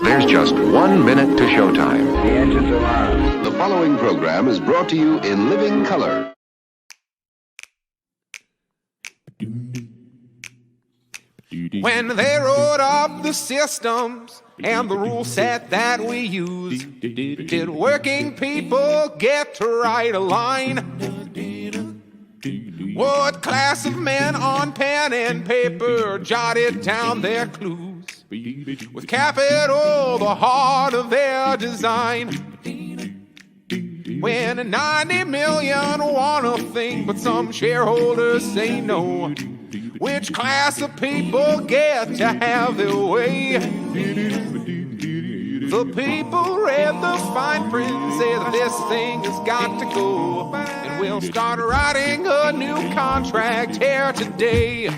There's just 1 minute to showtime. The engines are on. The following program is brought to you in living color. When they wrote up the systems and the rule set that we use, did working people get to write a line? What class of men on pen and paper jotted down their clues? With capital the heart of their design. When 90 million want a thing, but some shareholders say no, which class of people get to have their way? The people read the fine print, say that this thing has got to go, and we'll start writing a new contract here today.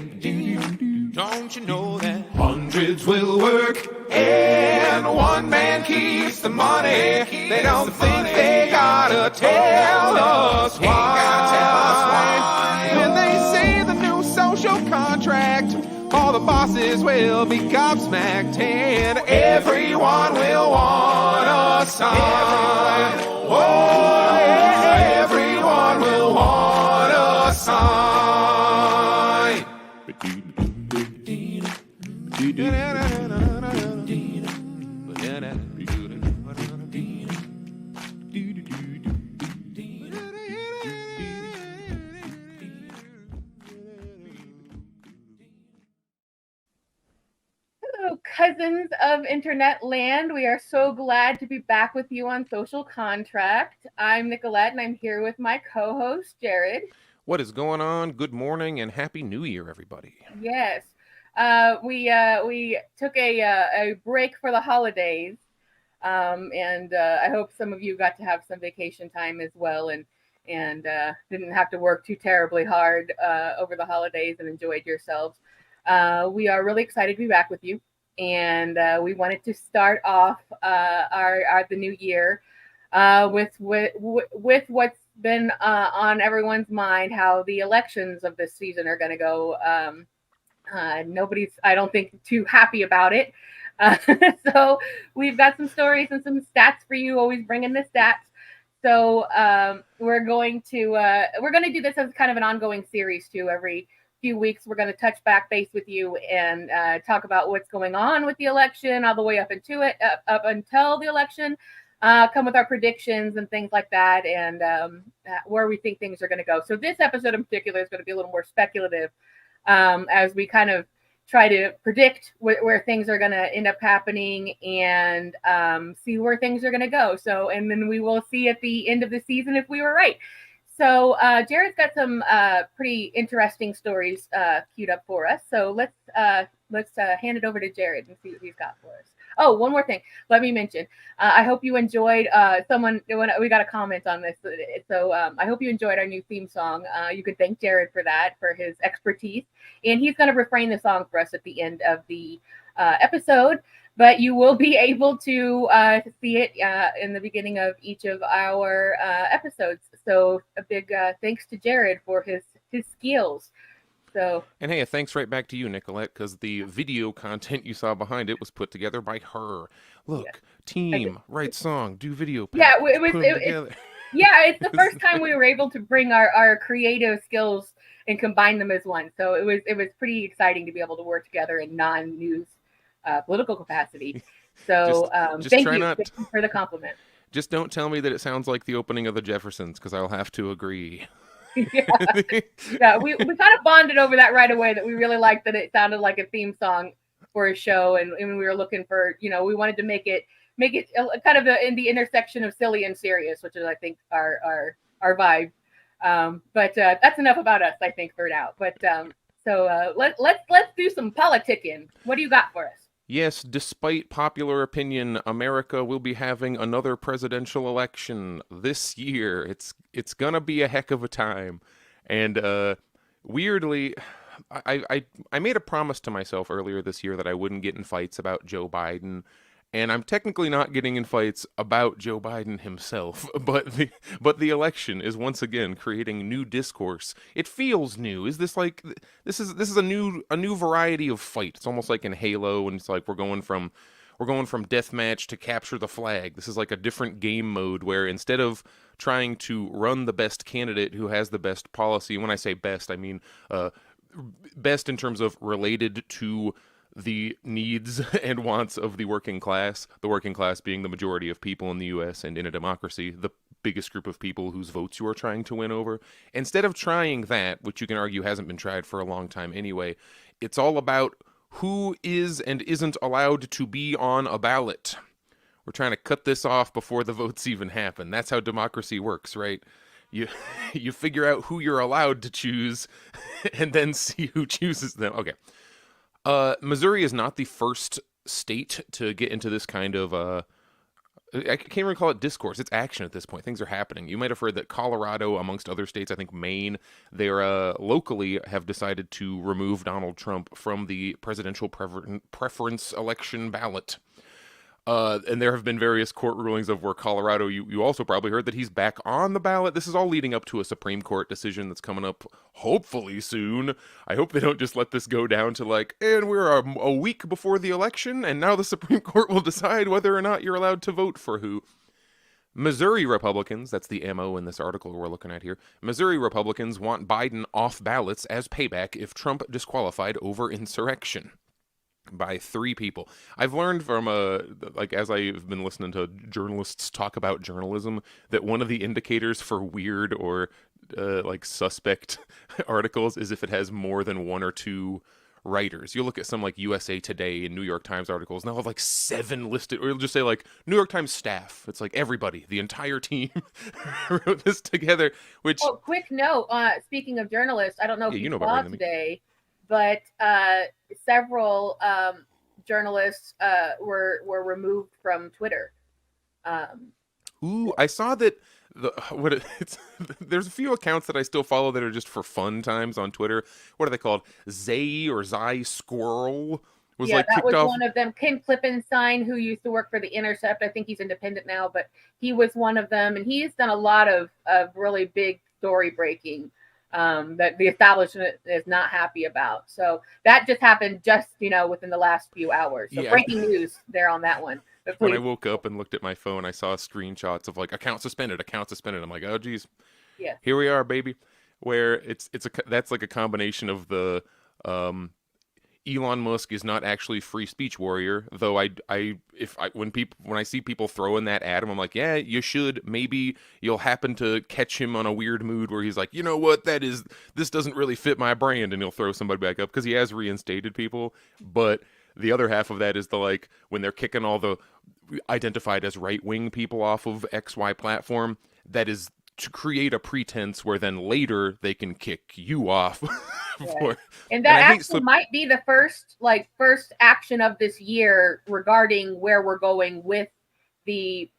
Don't you know that hundreds will work and one man keeps the money? They don't think they gotta tell us why. When they say the new social contract, all the bosses will be gobsmacked and everyone will want a sign. Oh, yeah, everyone will want a sign. Hello, cousins of internet land. We are so glad to be back with you on Social Contract. I'm Nicolette, and I'm here with my co-host, Jared. What is going on? Good morning and Happy New Year, everybody. Yes. We took a break for the holidays, and I hope some of you got to have some vacation time as well, and didn't have to work too terribly hard over the holidays and enjoyed yourselves. We are really excited to be back with you, and we wanted to start off the new year with what's been on everyone's mind, how the elections of this season are going to go. Nobody's, I don't think, too happy about it. So we've got some stories and some stats for you. Always bringing the stats. So we're going to do this as kind of an ongoing series too. Every few weeks, we're going to touch back base with you and talk about what's going on with the election, all the way up until the election. Come with our predictions and things like that, and where we think things are going to go. So this episode in particular is going to be a little more speculative, as we kind of try to predict where things are going to end up happening and see where things are going to go. So, and then we will see at the end of the season if we were right. So Jared's got some pretty interesting stories queued up for us. So let's hand it over to Jared and see what he's got for us. Oh, one more thing. Let me mention. I hope you enjoyed. We got a comment on this. So I hope you enjoyed our new theme song. You could thank Jared for that, for his expertise, and he's going to refrain the song for us at the end of the episode. But you will be able to see it in the beginning of each of our episodes. So a big thanks to Jared for his skills. So, and hey, thanks right back to you, Nicolette, because the video content you saw behind it was put together by her. Look, yeah. Team, write song, do video. Yeah, it's the first time we were able to bring our creative skills and combine them as one. So it was pretty exciting to be able to work together in non-news political capacity. So thank you for the compliment. Just don't tell me that it sounds like the opening of the Jeffersons, because I'll have to agree. Yeah, we kind of bonded over that right away, that we really liked that it sounded like a theme song for a show, and we were looking for, we wanted to make it kind of in the intersection of silly and serious, which is, I think, our vibe. But that's enough about us, I think, for now. But so let's do some politicking. What do you got for us? Yes, despite popular opinion, America will be having another presidential election this year. It's gonna be a heck of a time. And weirdly, I made a promise to myself earlier this year that I wouldn't get in fights about Joe Biden. And I'm technically not getting in fights about Joe Biden himself, but the election is once again creating new discourse. It feels new. Is this like this is a new variety of fight? It's almost like in Halo, and it's like we're going from we're going from deathmatch to capture the flag. This is like a different game mode where instead of trying to run the best candidate who has the best policy, when I say best, I mean best in terms of related to the needs and wants of the working class being the majority of people in the U.S. and in a democracy, the biggest group of people whose votes you are trying to win over. Instead of trying that, which you can argue hasn't been tried for a long time anyway, it's all about who is and isn't allowed to be on a ballot. We're trying to cut this off before the votes even happen. That's how democracy works, right? You figure out who you're allowed to choose and then see who chooses them. Okay. Missouri is not the first state to get into this kind of, I can't even call it discourse. It's action at this point. Things are happening. You might have heard that Colorado, amongst other states, I think Maine, they locally have decided to remove Donald Trump from the presidential preference election ballot. And there have been various court rulings of where Colorado, you also probably heard that he's back on the ballot. This is all leading up to a Supreme Court decision that's coming up hopefully soon. I hope they don't just let this go down to like, and we're a week before the election, and now the Supreme Court will decide whether or not you're allowed to vote for who. Missouri Republicans, that's the MO in this article we're looking at here, Missouri Republicans want Biden off ballots as payback if Trump disqualified over insurrection. By 3 people. I've learned from, as I've been listening to journalists talk about journalism, that one of the indicators for weird or, suspect articles is if it has more than 1 or 2 writers. You'll look at some, like, USA Today and New York Times articles, and they'll have, like, 7 listed, or you'll just say, like, New York Times staff. It's like everybody, the entire team wrote this together, which... Oh, quick note, speaking of journalists, I don't know if you know saw today, but several journalists were removed from Twitter. I saw that there's a few accounts that I still follow that are just for fun times on Twitter. What are they called? Zay Squirrel was that kicked was off. one of them. Ken Klippenstein, who used to work for The Intercept, I think he's independent now, but he was one of them, and he's done a lot of really big story breaking that the establishment is not happy about. So that just happened within the last few hours. So breaking news there on that one. When I woke up and looked at my phone, I saw screenshots of like account suspended. I'm like, oh geez, yeah, here we are, baby. Where that's like a combination of the Elon Musk is not actually free speech warrior, though when I see people throwing that at him, I'm like, yeah, you should. Maybe you'll happen to catch him on a weird mood where he's like, you know what, this doesn't really fit my brand, and he'll throw somebody back up because he has reinstated people. But the other half of that is when they're kicking all the identified as right-wing people off of XY platform, that is to create a pretense where then later they can kick you off. And that might be the first action of this year regarding where we're going with the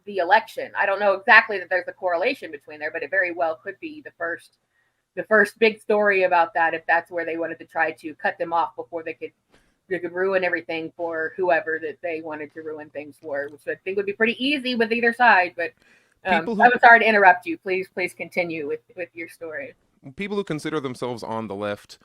election. I don't know exactly that there's a correlation between there, but it very well could be the first big story about that, if that's where they wanted to try to cut them off before they could ruin everything for whoever that they wanted to ruin things for, which I think would be pretty easy with either side. But I'm sorry to interrupt you. Please continue with your story. People who consider themselves on the left,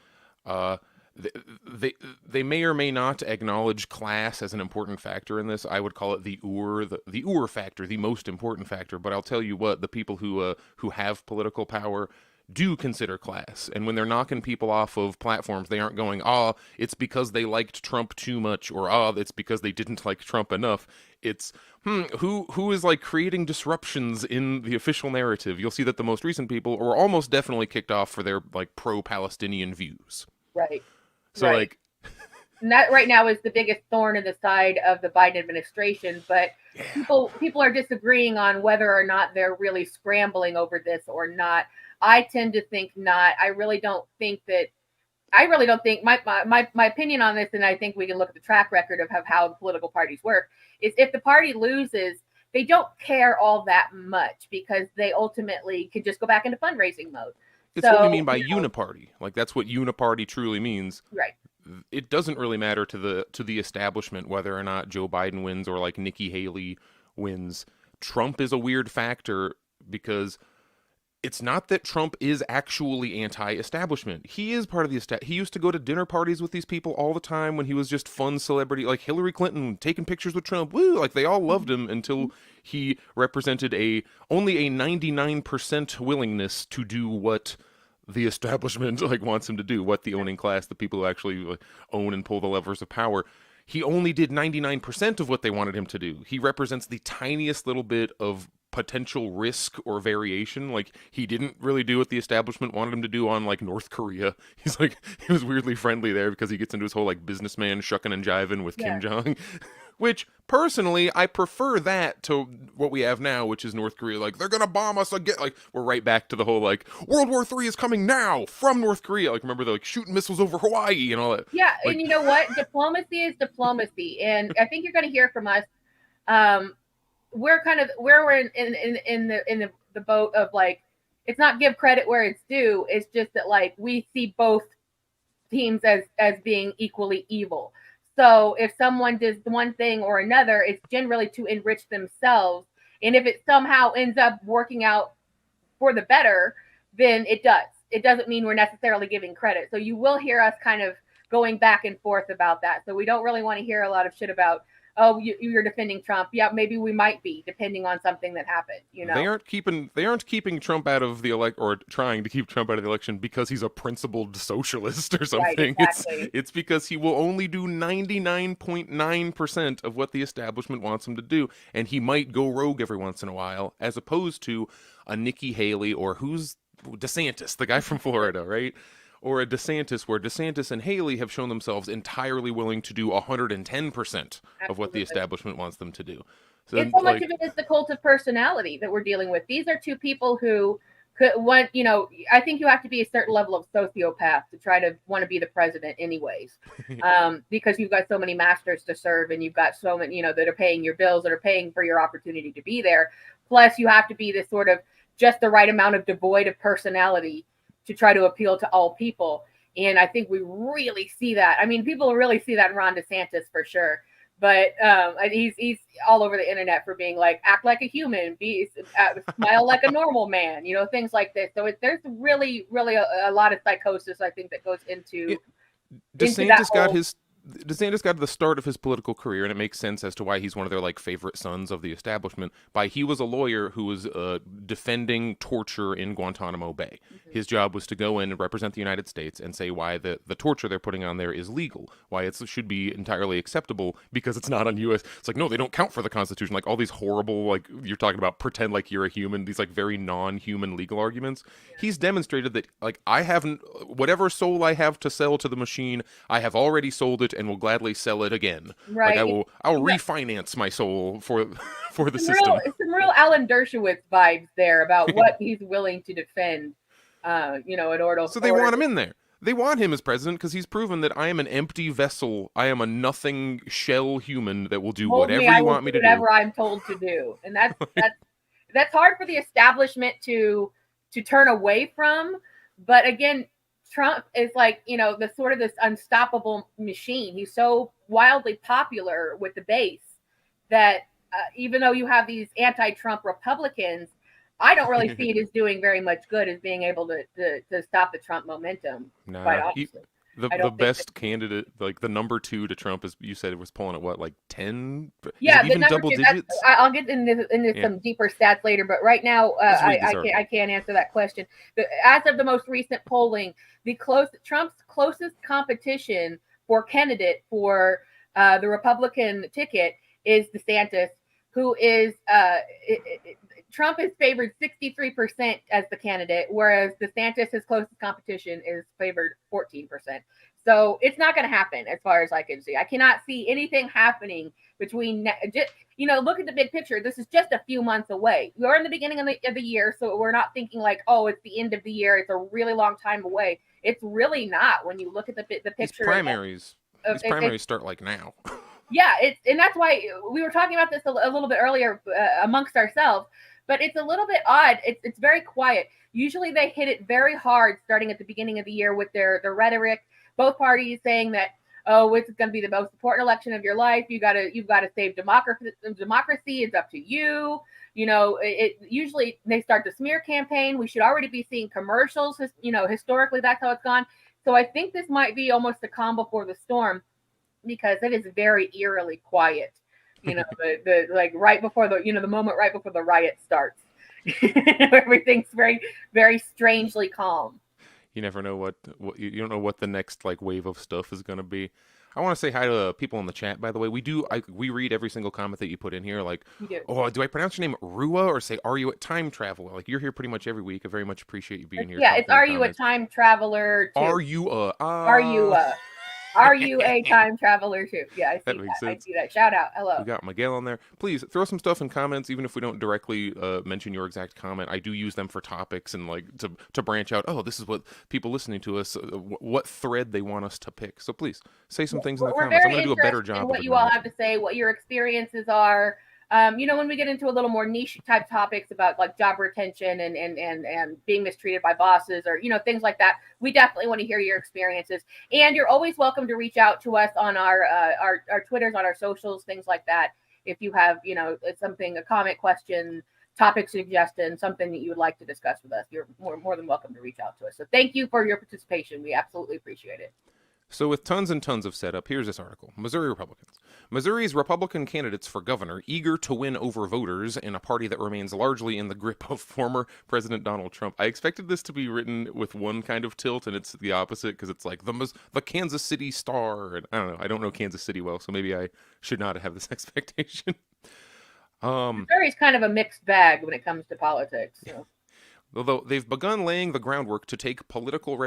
they may or may not acknowledge class as an important factor in this. I would call it the Ur factor, the most important factor. But I'll tell you what, the people who have political power do consider class. And when they're knocking people off of platforms, they aren't going, it's because they liked Trump too much, or it's because they didn't like Trump enough. It's who is creating disruptions in the official narrative. You'll see that the most recent people were almost definitely kicked off for their pro-Palestinian views. Right. So right. And that right now is the biggest thorn in the side of the Biden administration. But people are disagreeing on whether or not they're really scrambling over this or not. I tend to think not. I really don't think my opinion on this, and I think we can look at the track record of how the political parties work, is if the party loses, they don't care all that much because they ultimately could just go back into fundraising mode. It's what we mean by uniparty. That's what uniparty truly means. Right. It doesn't really matter to the establishment whether or not Joe Biden wins or Nikki Haley wins. Trump is a weird factor because it's not that Trump is actually anti-establishment. He is part of the he used to go to dinner parties with these people all the time when he was just fun celebrity, like Hillary Clinton taking pictures with Trump. Woo, like they all loved him until he represented only a 99% willingness to do what the establishment like wants him to do, what the owning class, the people who actually like, own and pull the levers of power. He only did 99% of what they wanted him to do. He represents the tiniest little bit of potential risk or variation. Like, he didn't really do what the establishment wanted him to do on, like, North Korea. He's like, he was weirdly friendly there because he gets into his whole, like, businessman shucking and jiving with Kim Jong. Which, personally, I prefer that to what we have now, which is North Korea. Like, they're gonna bomb us again. Like, we're right back to the whole, like, World War III is coming now from North Korea. Like, remember, they're, like, shooting missiles over Hawaii and all that. Yeah, like, and you know what? Diplomacy is diplomacy. And I think you're going to hear from us. We're kind of, we're in the boat of, like, it's not give credit where it's due. It's just that, like, we see both teams as being equally evil. So if someone does one thing or another, it's generally to enrich themselves. And if it somehow ends up working out for the better, then it does. It doesn't mean we're necessarily giving credit. So you will hear us kind of going back and forth about that. So we don't really want to hear a lot of shit about, oh, you're defending Trump. Yeah, maybe we might be, depending on something that happened. You know, they aren't keeping Trump out of the or trying to keep Trump out of the election because he's a principled socialist or something. Right, exactly. It's because he will only do 99.9% of what the establishment wants him to do, and he might go rogue every once in a while, as opposed to a Nikki Haley or who's DeSantis, the guy from Florida, right? Or a DeSantis, where DeSantis and Haley have shown themselves entirely willing to do 110% of what the establishment wants them to do. So, it's so much of it is the cult of personality that we're dealing with. These are two people who could want, you know, I think you have to be a certain level of sociopath to try to want to be the president anyways. Because you've got so many masters to serve and you've got so many, you know, that are paying your bills, that are paying for your opportunity to be there. Plus you have to be this sort of just the right amount of devoid of personality to try to appeal to all people. And I think we really see that. I mean, people really see that in Ron DeSantis for sure. But he's all over the internet for being like, act like a human, smile like a normal man, you know, things like this. So there's really, really a lot of psychosis, I think, that goes into DeSantis got the start of his political career, and it makes sense as to why he's one of their like favorite sons of the establishment. He was a lawyer who was defending torture in Guantanamo Bay. Mm-hmm. His job was to go in and represent the United States and say why the torture they're putting on there is legal, why it should be entirely acceptable because it's not on U.S. It's like, no, they don't count for the Constitution. Like all these horrible, like you're talking about, pretend like you're a human. These like very non-human legal arguments. Yeah. He's demonstrated that like I haven't, whatever soul I have to sell to the machine, I have already sold it and will gladly sell it again. Right. Like I'll refinance my soul for the system. Some real Alan Dershowitz vibes there about what he's willing to defend. You know, in order. So they want him in there. They want him as president because he's proven that I am an empty vessel. I am a nothing shell human that will do whatever you want me to do. Whatever I'm told to do, and that's hard for the establishment to turn away from. But again, Trump is like, you know, the sort of this unstoppable machine. He's so wildly popular with the base that even though you have these anti-Trump Republicans, I don't really see it as doing very much good as being able to stop the Trump momentum. Nah, quite honestly. The best candidate, like the number 2 to Trump, is you said it was pulling at what, like 10? Yeah, even double digits. I'll get into some deeper stats later, but right now I can't answer that question. As of the most recent polling, Trump's closest competition for candidate for the Republican ticket is DeSantis, who is Trump is favored 63% as the candidate, whereas DeSantis, his closest competition, is favored 14%. So it's not going to happen as far as I can see. I cannot see anything happening between, you know, look at the big picture. This is just a few months away. We're in the beginning of the year, so we're not thinking like, oh, it's the end of the year. It's a really long time away. It's really not when you look at the picture. These primaries start like now. Yeah, and that's why we were talking about this a little bit earlier amongst ourselves. But it's a little bit odd. It's very quiet. Usually they hit it very hard starting at the beginning of the year with their rhetoric. Both parties saying that, oh, it's going to be the most important election of your life. You've got to save democracy. It's up to you. it usually they start the smear campaign. We should already be seeing commercials. Historically, that's how it's gone. So I think this might be almost the calm before the storm, because it is very eerily quiet. The like right before the moment right before the riot starts. Everything's very, very strangely calm. You never know what you don't know what the next like wave of stuff is going to be. I want to say hi to people in the chat, by the way. We read every single comment that you put in here. Like, oh, do I pronounce your name Rua or say, are you a time traveler? Like, you're here pretty much every week. I very much appreciate you being here. Yeah, it's, are you a time traveler too? Are you a time traveler too? Yeah, I see that. I see that. Shout out. Hello. We got Miguel on there. Please throw some stuff in comments, even if we don't directly mention your exact comment. I do use them for topics and like to branch out. Oh, this is what people listening to us, what thread they want us to pick. So please say some things in the comments. I'm going to do a better job. What you all have to say, what your experiences are. When we get into a little more niche type topics about like job retention and being mistreated by bosses or, things like that, we definitely want to hear your experiences. And you're always welcome to reach out to us on our Twitters, on our socials, things like that. If you have, something, a comment, question, topic suggestion, something that you would like to discuss with us, you're more than welcome to reach out to us. So thank you for your participation. We absolutely appreciate it. So with tons and tons of setup, here's this article. Missouri Republicans. Missouri's Republican candidates for governor eager to win over voters in a party that remains largely in the grip of former President Donald Trump. I expected this to be written with one kind of tilt, and it's the opposite, because it's like the Kansas City Star. And I don't know. I don't know Kansas City well, so maybe I should not have this expectation. Missouri's kind of a mixed bag when it comes to politics. So. Although they've begun laying the groundwork to take political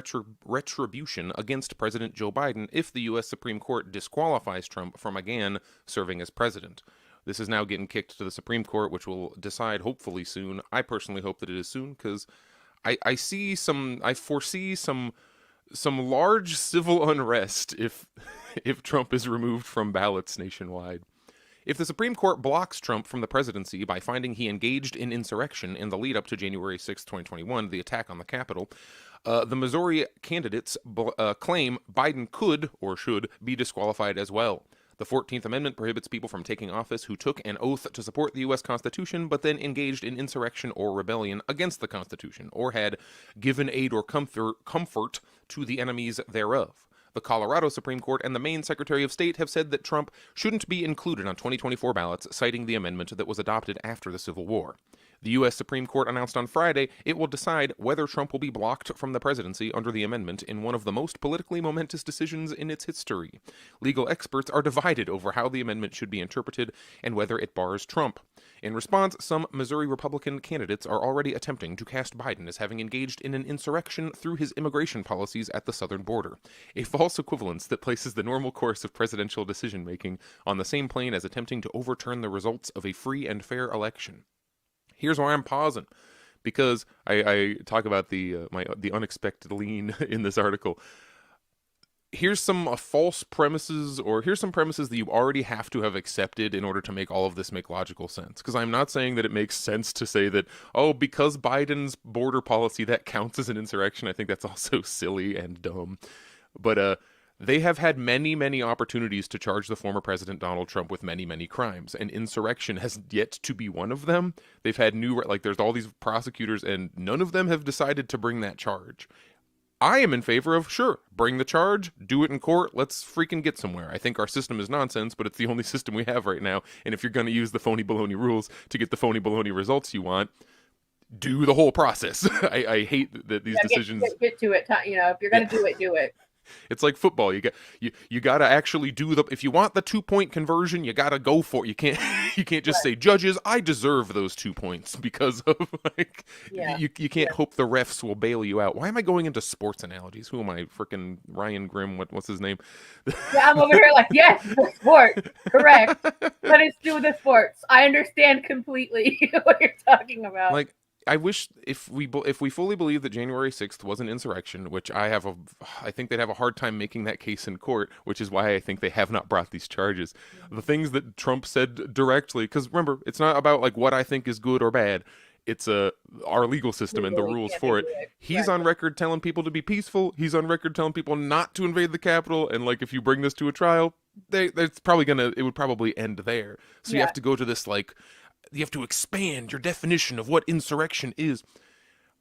retribution against President Joe Biden if the U.S. Supreme Court disqualifies Trump from again serving as president. This is now getting kicked to the Supreme Court, which will decide hopefully soon. I personally hope that it is soon, because I foresee some large civil unrest if Trump is removed from ballots nationwide. If the Supreme Court blocks Trump from the presidency by finding he engaged in insurrection in the lead-up to January 6, 2021, the attack on the Capitol, the Missouri candidates claim Biden could or should be disqualified as well. The 14th Amendment prohibits people from taking office who took an oath to support the U.S. Constitution but then engaged in insurrection or rebellion against the Constitution or had given aid or comfort to the enemies thereof. The Colorado Supreme Court and the Maine Secretary of State have said that Trump shouldn't be included on 2024 ballots, citing the amendment that was adopted after the Civil War. The U.S. Supreme Court announced on Friday it will decide whether Trump will be blocked from the presidency under the amendment in one of the most politically momentous decisions in its history. Legal experts are divided over how the amendment should be interpreted and whether it bars Trump. In response, some Missouri Republican candidates are already attempting to cast Biden as having engaged in an insurrection through his immigration policies at the southern border, a false equivalence that places the normal course of presidential decision-making on the same plane as attempting to overturn the results of a free and fair election. Here's why I'm pausing, because I talk about the unexpected lean in this article. Here's some false premises, or here's some premises that you already have to have accepted in order to make all of this make logical sense. Because I'm not saying that it makes sense to say that, oh, because Biden's border policy, that counts as an insurrection. I think that's also silly and dumb. But they have had many, many opportunities to charge the former President Donald Trump with many, many crimes, and insurrection has yet to be one of them. They've had there's all these prosecutors, and none of them have decided to bring that charge. I am in favor of, sure, bring the charge, do it in court, let's freaking get somewhere. I think our system is nonsense, but it's the only system we have right now, and if you're going to use the phony baloney rules to get the phony baloney results you want, do the whole process. I hate that these decisions... Get to it, if you're going to do it, do it. It's like football. You got to actually do if you want the 2-point conversion, you got to go for it. You can't just say, judges, I deserve those 2 points because of you can't hope the refs will bail you out. Why am I going into sports analogies? Who am I? Freaking Ryan Grimm. What's his name? Yeah, I'm over here like, yes, the sport. Correct. Let us do the sports. I understand completely what you're talking about. Like, I wish if we fully believe that January 6th was an insurrection, which I think they'd have a hard time making that case in court, which is why I think they have not brought these charges. The things that Trump said directly, because remember, it's not about like what I think is good or bad. It's our legal system and the rules for it. He's on record telling people to be peaceful. He's on record telling people not to invade the Capitol. And like, if you bring this to a trial, it would probably end there. So you have to go to this like expand your definition of what insurrection is.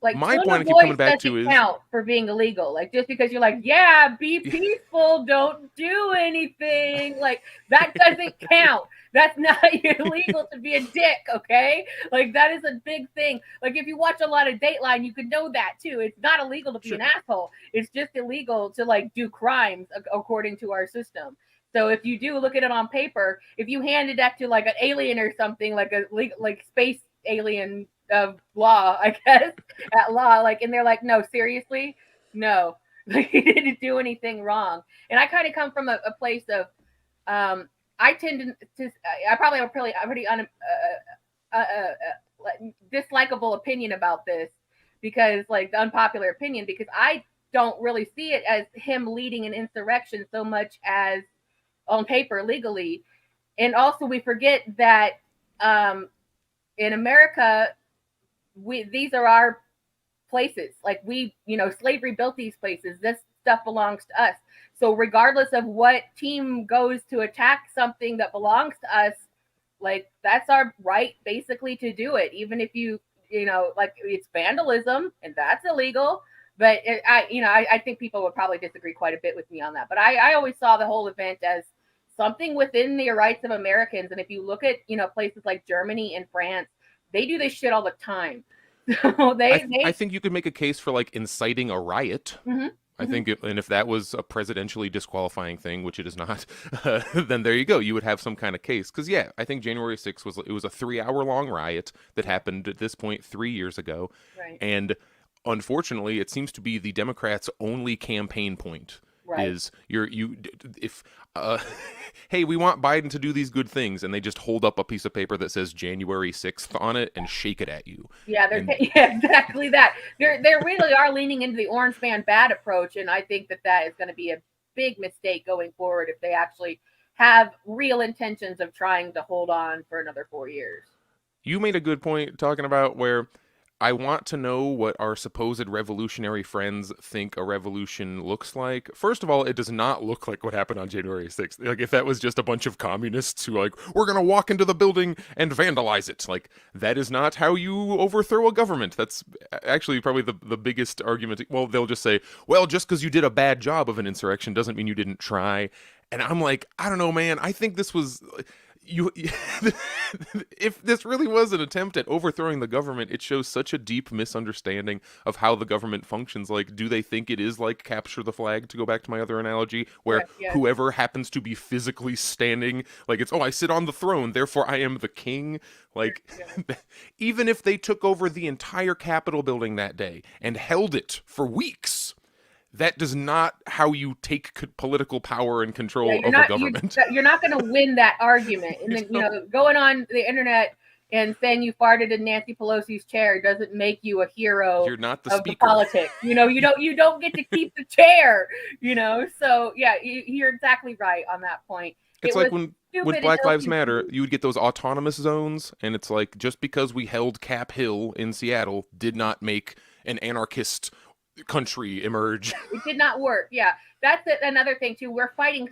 Like, my tone point I of keep voice coming back to doesn't is count for being illegal. Like, just because you're like, yeah, be peaceful, don't do anything, like, that doesn't count. That's not illegal to be a dick, okay? Like, that is a big thing. Like, if you watch a lot of Dateline, you could know that too. It's not illegal to be an asshole. It's just illegal to like do crimes according to our system. So if you do look at it on paper, if you handed that to like an alien or something, like a like space alien of law, I guess, at law, like, and they're like, no, seriously, no, like, he didn't do anything wrong. And I kind of come from a place of, I tend to I probably have a pretty dislikable opinion about this, because like the unpopular opinion, because I don't really see it as him leading an insurrection so much as on paper legally. And also we forget that in America, these are our places. Like, we, slavery built these places. This stuff belongs to us. So regardless of what team goes to attack something that belongs to us, like, that's our right basically to do it. Even if like, it's vandalism and that's illegal. But I think people would probably disagree quite a bit with me on that. But I always saw the whole event as something within the rights of Americans. And if you look at, places like Germany and France, they do this shit all the time. So I think you could make a case for like inciting a riot. Mm-hmm. I think, and if that was a presidentially disqualifying thing, which it is not, then there you go. You would have some kind of case. Because yeah, I think January 6th was a 3-hour long riot that happened at this point 3 years ago, right. And unfortunately, it seems to be the Democrats' only campaign point. Right. Is hey, we want Biden to do these good things, and they just hold up a piece of paper that says January 6th on it and shake it at you. Yeah, yeah, exactly that. They really are leaning into the orange man bad approach, and I think that is going to be a big mistake going forward if they actually have real intentions of trying to hold on for another 4 years. You made a good point talking about where I want to know what our supposed revolutionary friends think a revolution looks like. First of all, it does not look like what happened on January 6th. Like, if that was just a bunch of communists who, like, we're going to walk into the building and vandalize it. Like, that is not how you overthrow a government. That's actually probably the biggest argument. Well, they'll just say, well, just because you did a bad job of an insurrection doesn't mean you didn't try. And I'm like, I don't know, man. I think this was... if this really was an attempt at overthrowing the government, it shows such a deep misunderstanding of how the government functions. Like, do they think it is like capture the flag, to go back to my other analogy, where whoever happens to be physically standing, like, it's, oh, I sit on the throne, therefore I am the king. Like, even if they took over the entire Capitol building that day and held it for weeks, that is not how you take political power and control of a government. You're not going to win that argument. And then, going on the internet and saying you farted in Nancy Pelosi's chair doesn't make you a hero. You're not the speaker. The politics. You don't get to keep the chair. So yeah, you're exactly right on that point. It's like when Black Lives Matter, you would get those autonomous zones, and it's like, just because we held Cap Hill in Seattle did not make an anarchist country emerge. It did not work. Yeah, that's another thing too. We're fighting,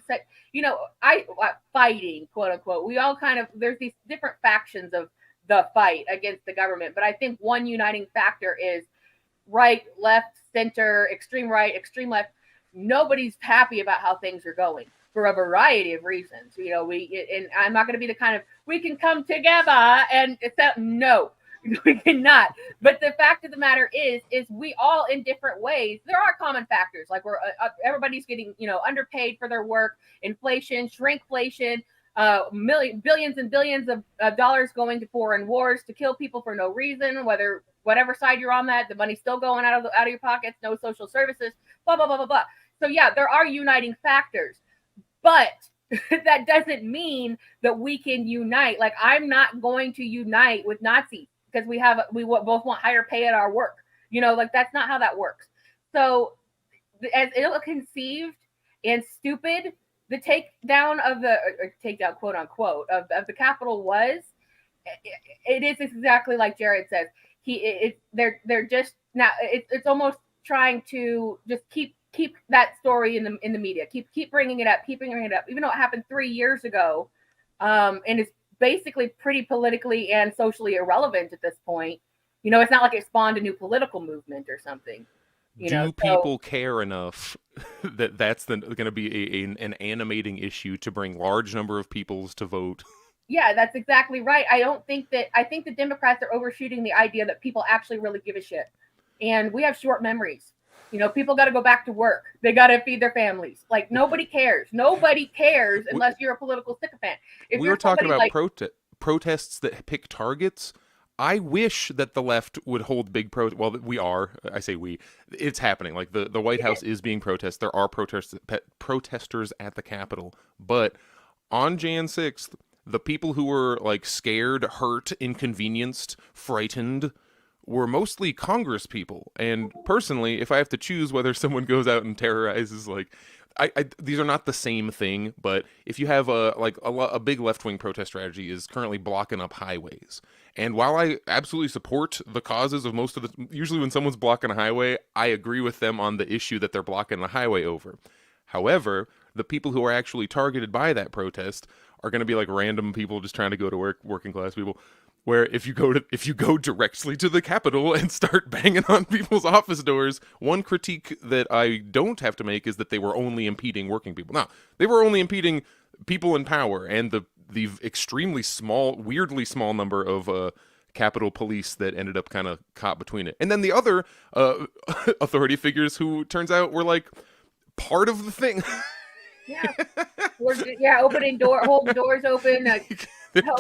fighting, quote unquote. We all kind of, there's these different factions of the fight against the government, but I think one uniting factor is right, left, center, extreme right, extreme left. Nobody's happy about how things are going for a variety of reasons. And I'm not going to be the kind of, we can come together and no. We cannot. But the fact of the matter is we all, in different ways, there are common factors. Like, we're everybody's getting underpaid for their work, inflation, shrinkflation, billions and billions of dollars going to foreign wars to kill people for no reason. Whatever side you're on, that the money's still going out of your pockets. No social services. Blah blah blah blah blah. So yeah, there are uniting factors, but that doesn't mean that we can unite. Like, I'm not going to unite with Nazis because we both want higher pay at our work. Like, that's not how that works. So, as ill-conceived and stupid the takedown of takedown, quote unquote, of the Capitol was, it is exactly like Jared says. They're just now. It's almost trying to just keep that story in the media. Keep bringing it up. Even though it happened 3 years ago, and it's basically pretty politically and socially irrelevant at this point. You know, it's not like it spawned a new political movement or something. Do people care enough that that's going to be an animating issue to bring large number of peoples to vote? Yeah, that's exactly right. I think the Democrats are overshooting the idea that people actually really give a shit. And we have short memories. You know, people got to go back to work. They got to feed their families. Like, nobody cares. Nobody cares unless you're a political sycophant. If we were talking about protests that pick targets. I wish that the left would hold big well, we are. I say we. It's happening. Like, the White House is being protested. There are protesters at the Capitol. But on Jan 6th, the people who were, like, scared, hurt, inconvenienced, frightened were mostly Congress people. And personally, if I have to choose whether someone goes out and terrorizes, like, these are not the same thing, but if you have a big left-wing protest strategy is currently blocking up highways. And while I absolutely support the causes of most of usually when someone's blocking a highway, I agree with them on the issue that they're blocking the highway over. However, the people who are actually targeted by that protest are going to be like random people just trying to go to work, working class people. Where if you go directly to the Capitol and start banging on people's office doors, one critique that I don't have to make is that they were only impeding working people. No, they were only impeding people in power and the extremely small, weirdly small number of Capitol police that ended up kind of caught between it. And then the other authority figures who turns out were like part of the thing. Yeah, holding doors open.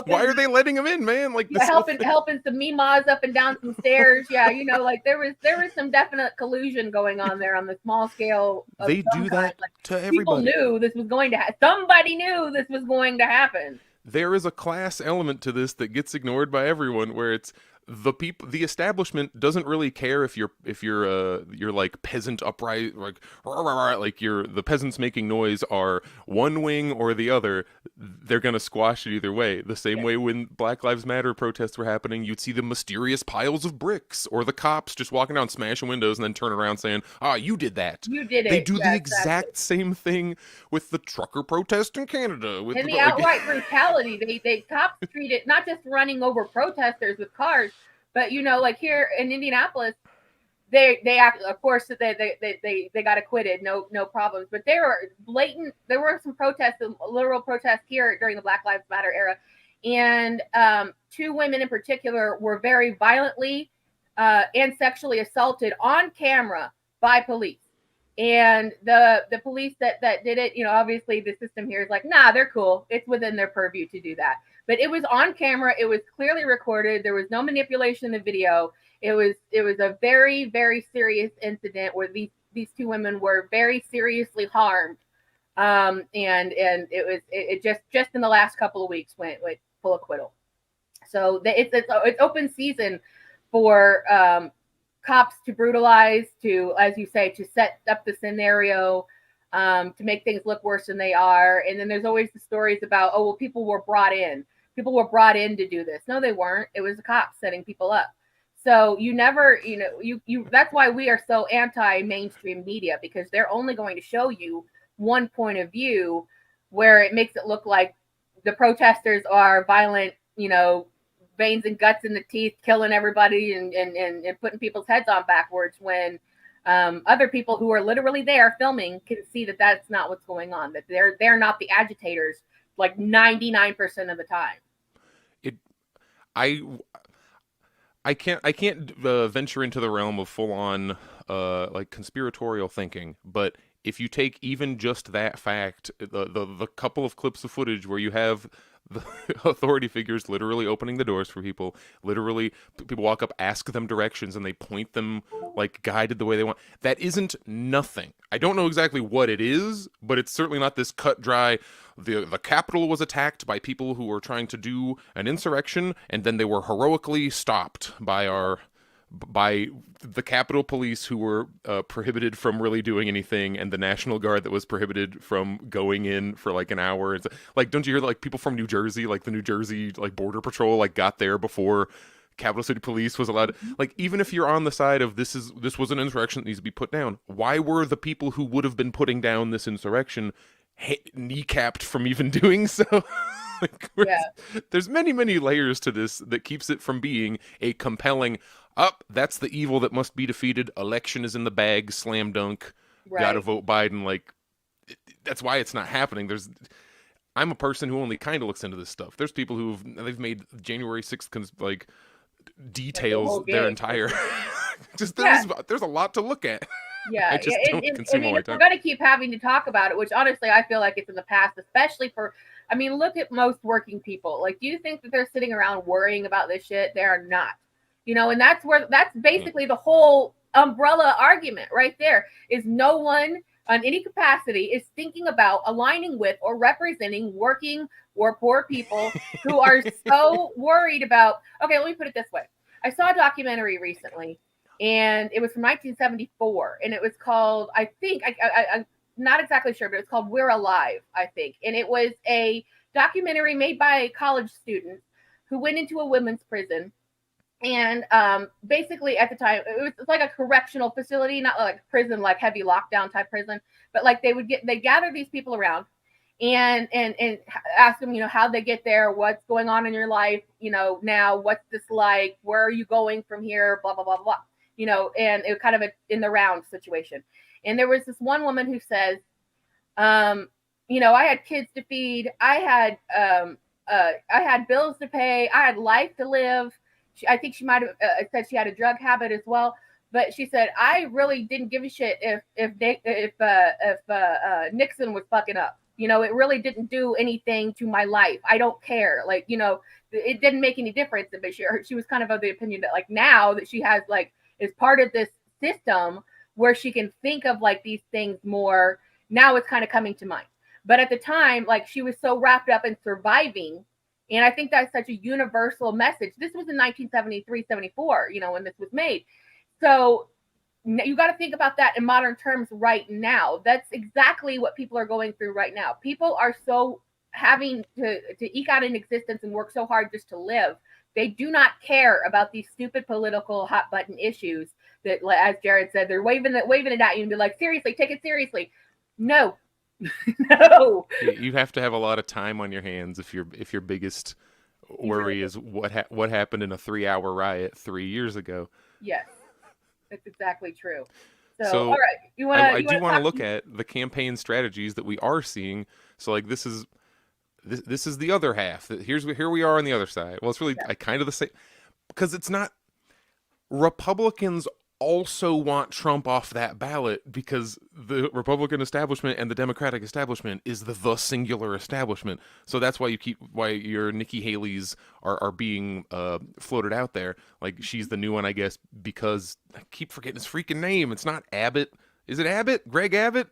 Why are they letting them in, man? Like, helping some mimas up and down some stairs. Yeah, you know, like there was some definite collusion going on there on the small scale. They do that to everybody. People knew this was going to happen. Somebody knew this was going to happen. There is a class element to this that gets ignored by everyone, where it's the establishment doesn't really care if you're like peasant upright, like you're the peasants making noise are one wing or the other. They're gonna squash it either way. The same way when Black Lives Matter protests were happening, you'd see the mysterious piles of bricks or the cops just walking down smashing windows and then turn around saying, you did that. You did it. They do the exact same thing with the trucker protest in Canada. And the outright brutality. They cops treat it not just running over protesters with cars, but, you know, like here in Indianapolis, they act, of course, they got acquitted, no problems. But there were some protests, literal protests here during the Black Lives Matter era, and two women in particular were very violently and sexually assaulted on camera by police. And the police that did it, you know, obviously the system here is like, nah, they're cool. It's within their purview to do that. But it was on camera. It was clearly recorded. There was no manipulation in the video. It was a very, very serious incident where these two women were very seriously harmed. And it just in the last couple of weeks went with full acquittal. So it's open season for cops to brutalize, to, as you say, to set up the scenario, to make things look worse than they are. And then there's always the stories about, oh, well, people were brought in. People were brought in to do this. No, they weren't. It was the cops setting people up. So you never, you know, you that's why we are so anti-mainstream media, because they're only going to show you one point of view where it makes it look like the protesters are violent, you know, veins and guts in the teeth, killing everybody and putting people's heads on backwards, when other people who are literally there filming can see that that's not what's going on, that they're not the agitators like 99% of the time. I can't venture into the realm of full on like conspiratorial thinking, but if you take even just that fact, the couple of clips of footage where you have the authority figures literally opening the doors for people, literally people walk up, ask them directions, and they point them like guided the way they want. That isn't nothing. I don't know exactly what it is, but it's certainly not this cut dry. The Capitol was attacked by people who were trying to do an insurrection, and then they were heroically stopped by the Capitol Police, who were prohibited from really doing anything, and the National Guard that was prohibited from going in for like an hour. It's like, don't you hear like people from New Jersey, like the New Jersey like Border Patrol, like got there before Capital City Police was allowed? Like, even if you're on the side of this was an insurrection that needs to be put down, why were the people who would have been putting down this insurrection kneecapped from even doing so? Like, Yeah. there's many layers to this that keeps it from being a compelling, that's the evil that must be defeated. Election is in the bag, slam dunk, gotta Right. vote Biden. Like, that's why it's not happening. I'm a person who only kind of looks into this stuff. There's people they've made January 6th like Like the details whole their gig. entire. Just Yeah. there's a lot to look at. Yeah, I just don't I consume all mean, my if we're time. going to keep having to talk about it, which honestly I feel like it's in the past, especially for, I mean, look at most working people. Like, do you think that they're sitting around worrying about this shit? They are not. And that's basically the whole umbrella argument right there. Is no one on any capacity is thinking about aligning with or representing working or poor people who are so worried about. Okay, let me put it this way. I saw a documentary recently, and it was from 1974, and it was called, I think, I'm not exactly sure, but it's called We're Alive, I think. And it was a documentary made by college students who went into a women's prison. And basically at the time, it was like a correctional facility, not like prison, like heavy lockdown type prison, but like they gather these people around and ask them, how they get there, what's going on in your life, now, what's this like, where are you going from here, blah, blah, blah, blah, and it was kind of a in the round situation. And there was this one woman who says, I had kids to feed, I had bills to pay, I had life to live. I think she might have said she had a drug habit as well. But she said, I really didn't give a shit if Nixon was fucking up. It really didn't do anything to my life. I don't care. Like, it didn't make any difference. But she was kind of the opinion that, like, now that she has, like, is part of this system where she can think of, like, these things more, now it's kind of coming to mind. But at the time, like, she was so wrapped up in surviving. And I think that's such a universal message. This was in 1973, 74, when this was made. So you got to think about that in modern terms right now. That's exactly what people are going through right now. People are so having to eke out an existence and work so hard just to live. They do not care about these stupid political hot button issues that, as Jared said, they're waving it at you and be like, seriously, take it seriously. No. No. You have to have a lot of time on your hands if your biggest worry is what happened in a 3-hour riot 3 years ago. Yes, that's exactly true. So all right, I do want to look at the campaign strategies that we are seeing. So, like, this is the other half. Here we are on the other side. Well, it's really kind of the same, because it's not. Republicans also want Trump off that ballot because the Republican establishment and the Democratic establishment is the singular establishment. So that's why your Nikki Haley's are being floated out there. Like, she's the new one, I guess, because I keep forgetting his freaking name. It's not Abbott. Is it Abbott? Greg Abbott?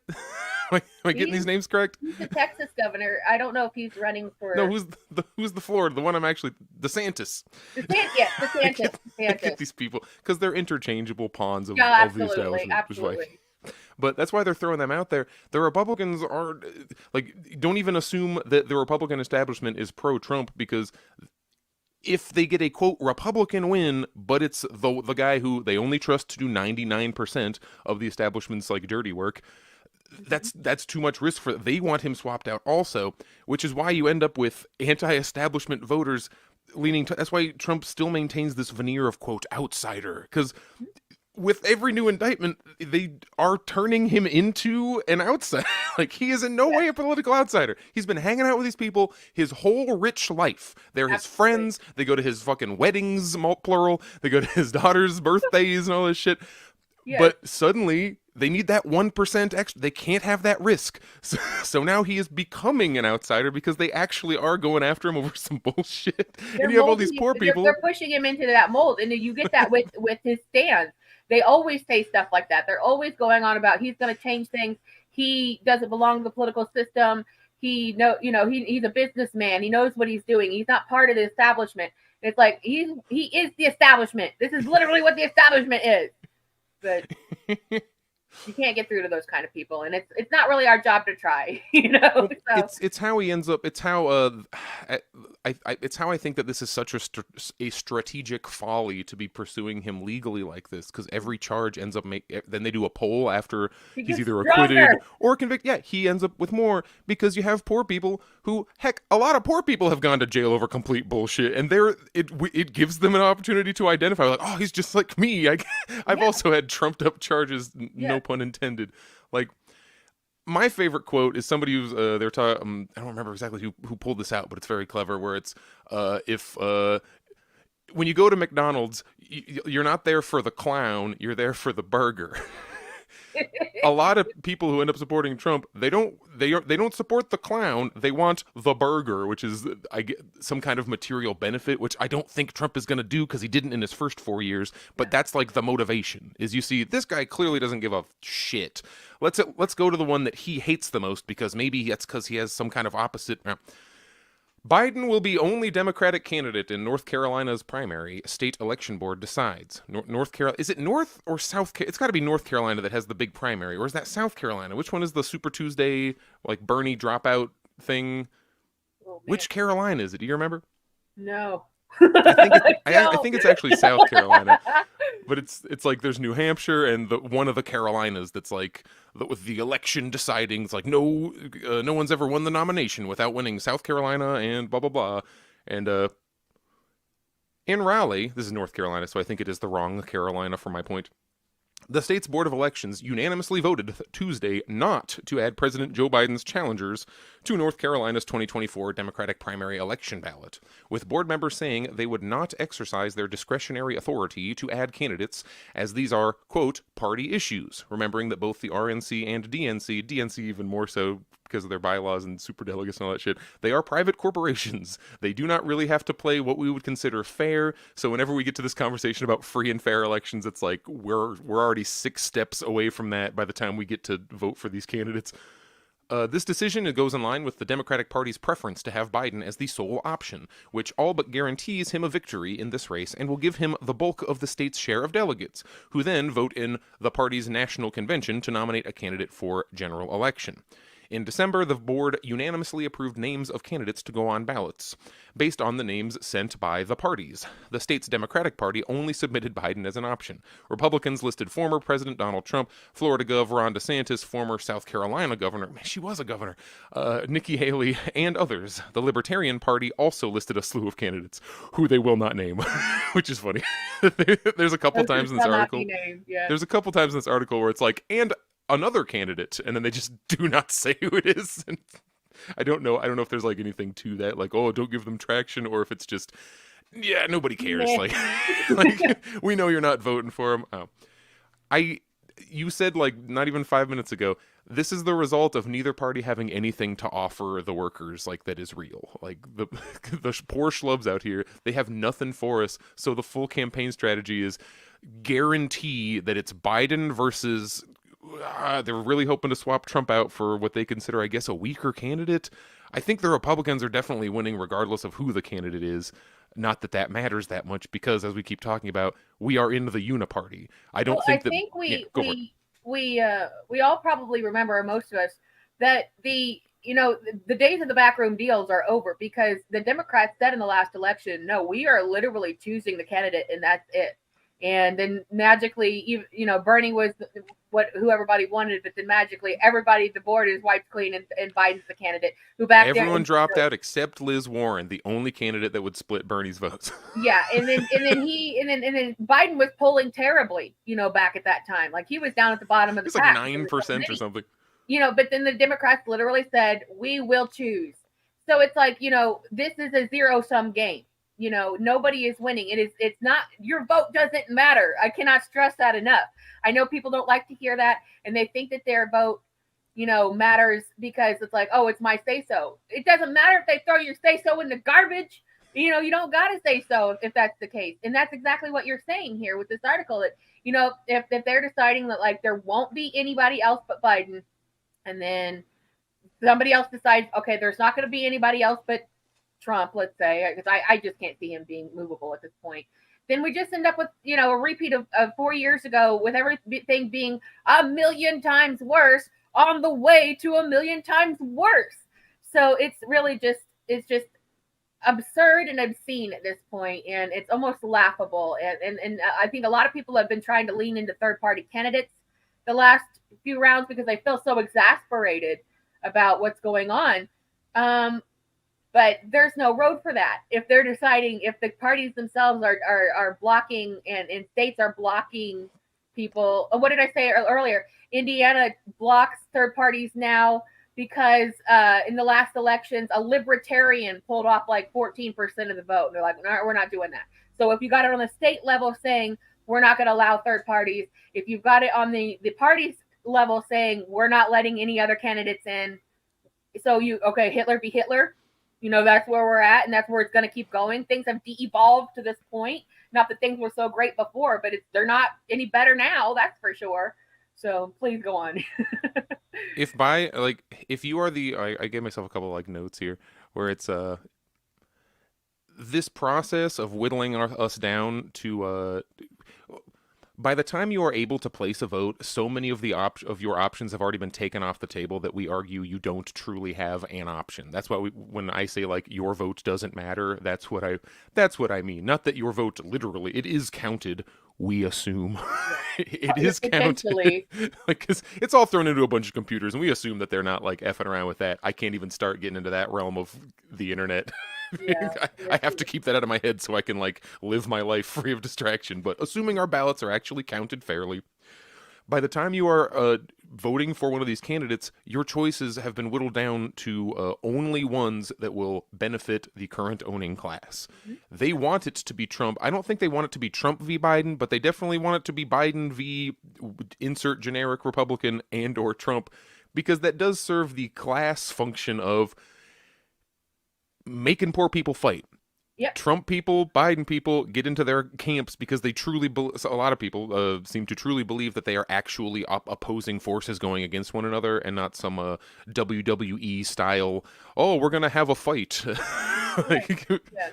Am I getting these names correct? He's the Texas governor. I don't know if he's running for. No, who's the Florida? The one I'm actually DeSantis. DeSantis. I get these people because they're interchangeable pawns of the establishment. Absolutely. But that's why they're throwing them out there. The Republicans are like, don't even assume that the Republican establishment is pro-Trump, because if they get a quote Republican win, but it's the guy who they only trust to do 99% of the establishment's like dirty work, that's too much risk for them. They want him swapped out also, which is why you end up with anti-establishment voters leaning to. That's why Trump still maintains this veneer of quote outsider, because with every new indictment, they are turning him into an outsider. Like, he is in no way a political outsider. He's been hanging out with these people his whole rich life. They're his friends. They go to his fucking weddings, plural. They go to his daughter's birthdays and all this shit. Yeah. But suddenly, they need that 1% extra. They can't have that risk. So now he is becoming an outsider because they actually are going after him over some bullshit. And you have all these poor people. They're pushing him into that mold. And you get that with his stance. They always say stuff like that. They're always going on about he's going to change things. He doesn't belong to the political system. He's a businessman. He knows what he's doing. He's not part of the establishment. And it's like he is the establishment. This is literally what the establishment is. But You can't get through to those kind of people, and it's not really our job to try, Well, So, it's how he ends up. It's how it's how I think that this is such a strategic folly to be pursuing him legally like this, because every charge ends up then they do a poll after he he's gets either stronger. acquitted or convicted. Yeah, he ends up with more, because you have poor people who, heck, a lot of poor people have gone to jail over complete bullshit, and it gives them an opportunity to identify, like, oh, he's just like me. I've Yeah. also had trumped up charges, Yeah. no pun intended. Like, my favorite quote is somebody who's they're talking. I don't remember exactly who pulled this out, but it's very clever. Where it's if when you go to McDonald's, you're not there for the clown, you're there for the burger. A lot of people who end up supporting Trump, they don't support the clown. They want the burger, which is I get some kind of material benefit, which I don't think Trump is going to do because he didn't in his first 4 years. But that's like the motivation. Is, you see, this guy clearly doesn't give a shit. Let's go to the one that he hates the most, because maybe that's because he has some kind of opposite. Biden will be only Democratic candidate in North Carolina's primary. State election board decides. North Carolina, is it North or South? It's got to be North Carolina that has the big primary, or is that South Carolina? Which one is the Super Tuesday, like Bernie dropout thing? Oh, Which Carolina is it? Do you remember? No. I think it's actually South Carolina, but it's like there's New Hampshire and one of the Carolinas that's like with the election deciding. It's like no one's ever won the nomination without winning South Carolina and blah blah blah. And in Raleigh, this is North Carolina, so I think it is the wrong Carolina for my point. The state's Board of Elections unanimously voted Tuesday not to add President Joe Biden's challengers to North Carolina's 2024 Democratic primary election ballot, with board members saying they would not exercise their discretionary authority to add candidates, as these are, quote, party issues, remembering that both the RNC and DNC even more so because of their bylaws and superdelegates and all that shit, they are private corporations. They do not really have to play what we would consider fair. So whenever we get to this conversation about free and fair elections, it's like we're already 6 steps away from that by the time we get to vote for these candidates. This decision goes in line with the Democratic Party's preference to have Biden as the sole option, which all but guarantees him a victory in this race and will give him the bulk of the state's share of delegates, who then vote in the party's national convention to nominate a candidate for general election. In December, the board unanimously approved names of candidates to go on ballots, based on the names sent by the parties. The state's Democratic Party only submitted Biden as an option. Republicans listed former President Donald Trump, Florida Gov. Ron DeSantis, former South Carolina Governor, she was a governor, Nikki Haley, and others. The Libertarian Party also listed a slew of candidates, who they will not name, which is funny. There's a couple times in this article. There's a couple times in this article where it's like, and another candidate, and then they just do not say who it is. And I don't know if there's like anything to that, like, oh, don't give them traction, or if it's just, yeah, nobody cares. Like we know you're not voting for him. You said, like, not even 5 minutes ago, this is the result of neither party having anything to offer the workers, like, that is real. Like, the poor schlubs out here, they have nothing for us. So the full campaign strategy is guarantee that it's Biden versus they're really hoping to swap Trump out for what they consider, I guess, a weaker candidate. I think the Republicans are definitely winning regardless of who the candidate is. Not that that matters that much, because as we keep talking about, we are in the uniparty. I think we all probably remember, most of us, that the days of the backroom deals are over, because the Democrats said in the last election, no, we are literally choosing the candidate and that's it. And then magically, Bernie was who everybody wanted, but then magically the board is wiped clean, and Biden's the candidate who everyone dropped out except Liz Warren, the only candidate that would split Bernie's votes. Yeah, and then Biden was polling terribly, back at that time. Like, he was down at the bottom of the pack. Like 9% or something. But then the Democrats literally said, we will choose. So it's like, this is a zero-sum game. Nobody is winning. It's not, your vote doesn't matter. I cannot stress that enough. I know people don't like to hear that, and they think that their vote, matters because it's like, oh, it's my say-so. It doesn't matter if they throw your say-so in the garbage. You don't got to say so if that's the case. And that's exactly what you're saying here with this article, that, if they're deciding that, like, there won't be anybody else but Biden, and then somebody else decides, okay, there's not going to be anybody else but Trump, let's say, because I just can't see him being movable at this point. then we just end up with, a repeat of 4 years ago, with everything being a million times worse on the way to a million times worse. So it's really just absurd and obscene at this point, and it's almost laughable. And I think a lot of people have been trying to lean into third party candidates the last few rounds because they feel so exasperated about what's going on. But there's no road for that. If they're deciding, if the parties themselves are blocking, and states are blocking people. What did I say earlier? Indiana blocks third parties now because in the last elections, a libertarian pulled off like 14% of the vote. And they're like, no, we're not doing that. So if you got it on the state level saying we're not going to allow third parties, if you've got it on the parties level saying we're not letting any other candidates in, so Hitler be Hitler. That's where we're at, and that's where it's going to keep going. Things have de-evolved to this point. Not that things were so great before, but they're not any better now, that's for sure. So please go on. If you are I gave myself a couple notes here where it's this process of whittling us down to by the time you are able to place a vote, so many of your options have already been taken off the table that we argue you don't truly have an option. That's why when I say your vote doesn't matter, that's what I mean. Not that your vote literally, it is counted. We assume it is counted, because it's all thrown into a bunch of computers, and we assume that they're not effing around with that. I can't even start getting into that realm of the internet. Yeah, I have to keep that out of my head so I can live my life free of distraction. But assuming our ballots are actually counted fairly, by the time you are voting for one of these candidates, your choices have been whittled down to only ones that will benefit the current owning class. Mm-hmm. They want it to be Trump. I don't think they want it to be Trump v. Biden, but they definitely want it to be Biden v. insert generic Republican and or Trump, because that does serve the class function of making poor people fight. Yep. Trump people, Biden people get into their camps because they truly, a lot of people seem to truly believe that they are actually opposing forces going against one another, and not some WWE style, we're going to have a fight.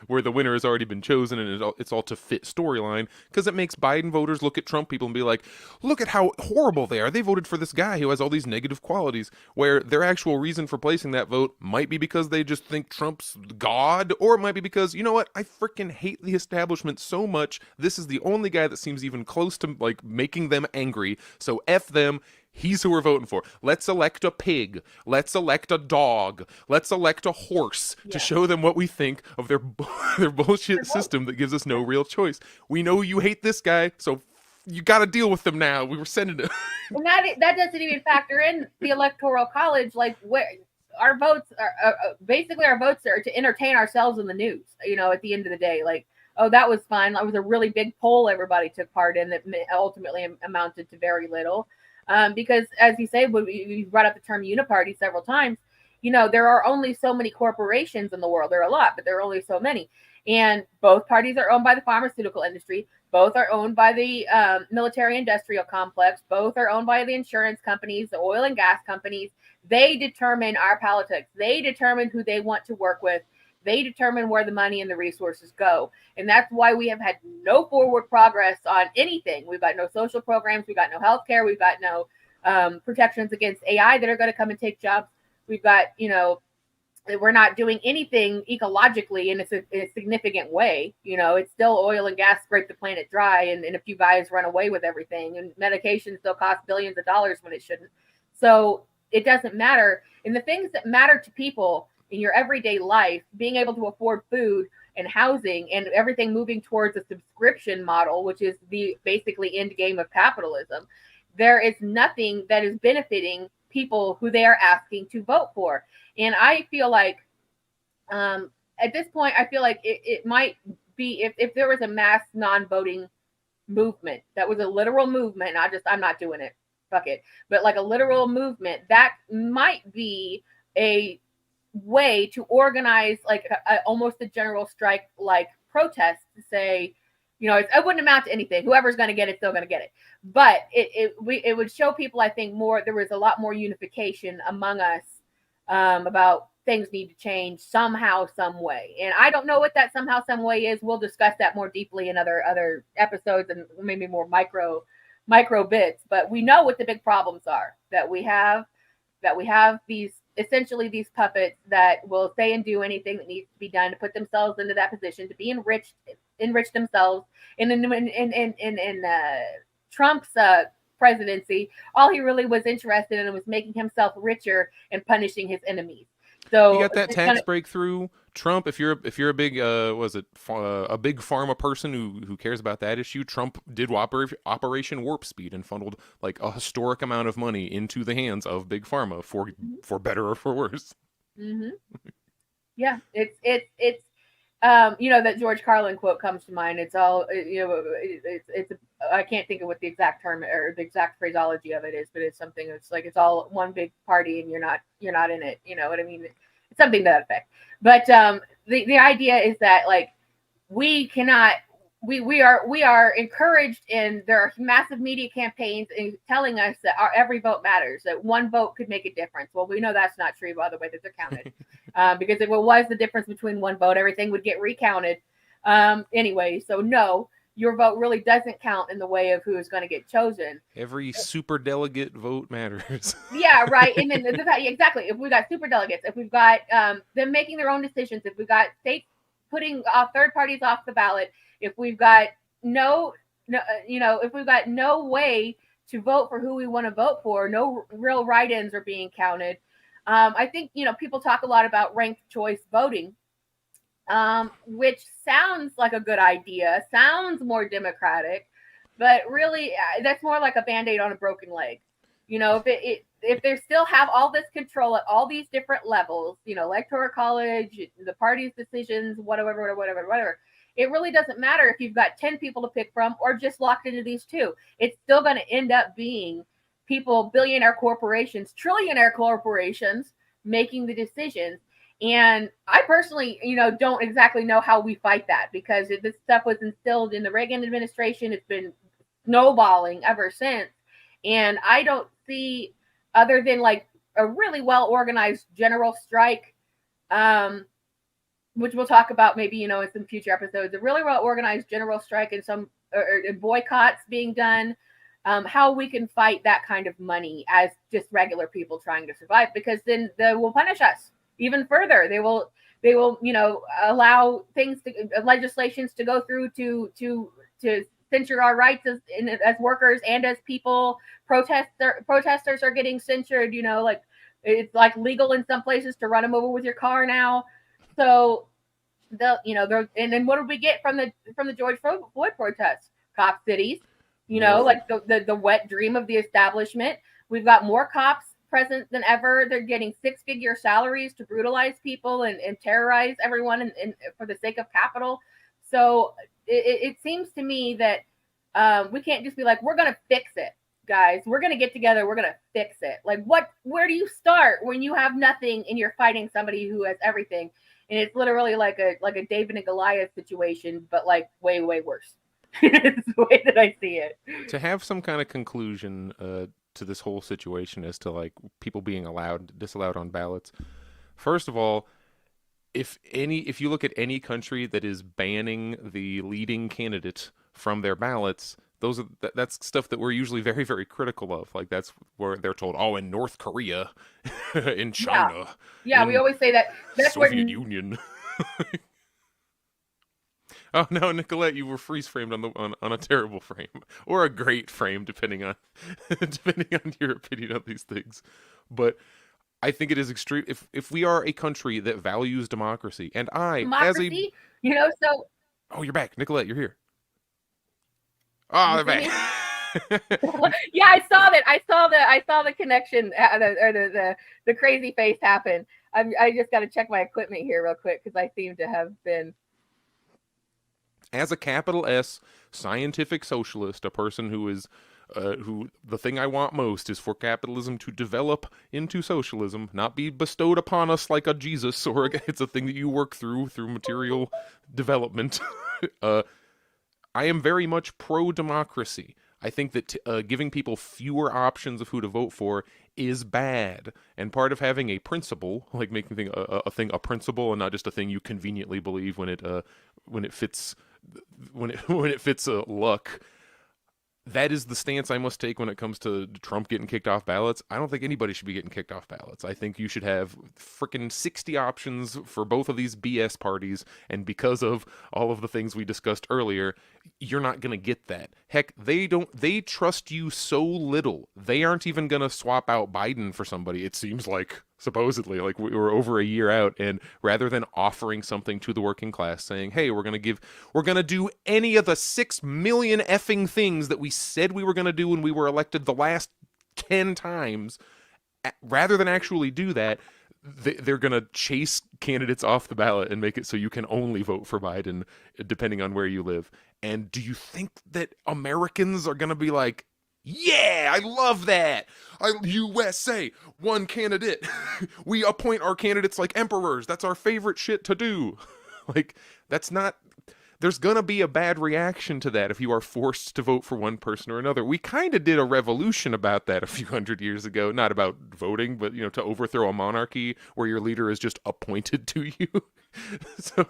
Where the winner has already been chosen, and it's all to fit storyline, because it makes Biden voters look at Trump people and be like, look at how horrible they are. They voted for this guy who has all these negative qualities, where their actual reason for placing that vote might be because they just think Trump's God, or it might be because, you know what, I freaking hate the establishment so much. This is the only guy that seems even close to making them angry, so F them. He's who we're voting for. Let's elect a pig. Let's elect a dog. Let's elect a horse to show them what we think of their bullshit system that gives us no real choice. We know you hate this guy, so you got to deal with them now. We were sending it. And that doesn't even factor in the Electoral College, where our votes are basically our votes are to entertain ourselves in the news. At the end of the day, that was fun. That was a really big poll everybody took part in that ultimately amounted to very little. Because, as you say, we brought up the term uniparty several times. There are only so many corporations in the world. There are a lot, but there are only so many. And both parties are owned by the pharmaceutical industry. Both are owned by the military industrial complex. Both are owned by the insurance companies, the oil and gas companies. They determine our politics. They determine who they want to work with. They determine where the money and the resources go. And that's why we have had no forward progress on anything. We've got no social programs. We've got no health care. We've got no protections against AI that are going to come and take jobs. We've got, we're not doing anything ecologically in a significant way. It's still oil and gas scrape the planet dry, and a few guys run away with everything. And medication still costs billions of dollars when it shouldn't. So it doesn't matter. And the things that matter to people in your everyday life, being able to afford food and housing and everything moving towards a subscription model, which is the basically end game of capitalism, there is nothing that is benefiting people who they are asking to vote for. And I feel like at this point, it might be if there was a mass non-voting movement that was a literal movement, I'm not doing it, fuck it, but a literal movement, that might be a way to organize almost a general strike protest to say, it wouldn't amount to anything. Whoever's going to get it, still going to get it. But it would show people, I think, more. There was a lot more unification among us about things need to change somehow, some way. And I don't know what that somehow, some way is. We'll discuss that more deeply in other episodes and maybe more micro bits. But we know what the big problems are that we have these essentially these puppets that will say and do anything that needs to be done to put themselves into that position to be enrich themselves. And in Trump's presidency, all he really was interested in was making himself richer and punishing his enemies. So you got that tax breakthrough, Trump. If you're a big a big pharma person who cares about that issue, Trump did Operation Warp Speed and funneled like a historic amount of money into the hands of big pharma for better or for worse. Mm-hmm. Yeah, it's that George Carlin quote comes to mind. It's all it's I can't think of what the exact term or the exact phraseology of it is, but it's something that's like it's all one big party and you're not in it. You know what I mean? It's something to that effect. But the idea is that like we are encouraged, and there are massive media campaigns in telling us that every vote matters, that one vote could make a difference. Well, we know that's not true by the way that they're counted, because if it was the difference between one vote, everything would get recounted anyway. So no, your vote really doesn't count in the way of who is going to get chosen. Every super delegate vote matters. Yeah, right. And then exactly. If we've got super delegates, if we've got them making their own decisions, if we've got states putting third parties off the ballot, if we've got if we've got no way to vote for who we want to vote for, no real write-ins are being counted. I think people talk a lot about ranked choice voting. Which sounds like a good idea, sounds more democratic, but really that's more like a Band-Aid on a broken leg. If they still have all this control at all these different levels, electoral college, the party's decisions, whatever, it really doesn't matter if you've got 10 people to pick from or just locked into these two. It's still going to end up being people, billionaire corporations, trillionaire corporations making the decisions. And I personally, don't exactly know how we fight that, because this stuff was instilled in the Reagan administration. It's been snowballing ever since. And I don't see, other than like a really well-organized general strike, which we'll talk about maybe, in some future episodes, a really well-organized general strike and some boycotts being done, how we can fight that kind of money as just regular people trying to survive, because then they will punish us even further. They will, allow legislations to go through to censure our rights as workers and as people. Protesters are getting censured. Like it's like legal in some places to run them over with your car now. So and then what did we get from the George Floyd protests? Cop cities. Like the wet dream of the establishment. We've got more cops present than ever. They're getting 6-figure salaries to brutalize people and terrorize everyone and for the sake of capital. So it seems to me that we can't just be like, we're going to fix it, guys. We're going to get together. We're going to fix it. Like where do you start when you have nothing and you're fighting somebody who has everything? And it's literally like a David and Goliath situation, but like way, way worse. It's the way that I see it. To have some kind of conclusion to this whole situation as to like people being disallowed on ballots. First of all, if you look at any country that is banning the leading candidate from their ballots, that's stuff that we're usually very, very critical of. Like that's where they're told, in North Korea, in China. Yeah, we always say that. That's Soviet Union. Oh no, Nicolette, you were freeze framed on a terrible frame or a great frame, depending on your opinion on these things. But I think it is extreme. If we are a country that values democracy, and democracy, so. Oh, you're back, Nicolette. You're here. Oh, they're back. Yeah, I saw that. I saw the connection or the crazy face happen. I just got to check my equipment here real quick because I seem to have been. As a capital S scientific socialist, a person who is who the thing I want most is for capitalism to develop into socialism, not be bestowed upon us like a Jesus, or it's a thing that you work through material development. I am very much pro-democracy. I think that giving people fewer options of who to vote for is bad. And part of having a principle, like making a thing a principle and not just a thing you conveniently believe when it fits when it fits luck. That is the stance I must take when it comes to Trump getting kicked off ballots. I don't think anybody should be getting kicked off ballots. I think you should have freaking 60 options for both of these BS parties, and because of all of the things we discussed earlier, you're not going to get that. Heck, they trust you so little. They aren't even going to swap out Biden for somebody, it seems like. Supposedly, like we were over a year out, and rather than offering something to the working class, saying, hey, we're going to do any of the 6 million effing things that we said we were going to do when we were elected the last 10 times, rather than actually do that, they're going to chase candidates off the ballot and make it so you can only vote for Biden depending on where you live. And do you think that Americans are going to be like, yeah, I love that. USA, one candidate. We appoint our candidates like emperors. That's our favorite shit to do. Like, that's not... There's going to be a bad reaction to that if you are forced to vote for one person or another. We kind of did a revolution about that a few hundred years ago. Not about voting, but, to overthrow a monarchy where your leader is just appointed to you. So...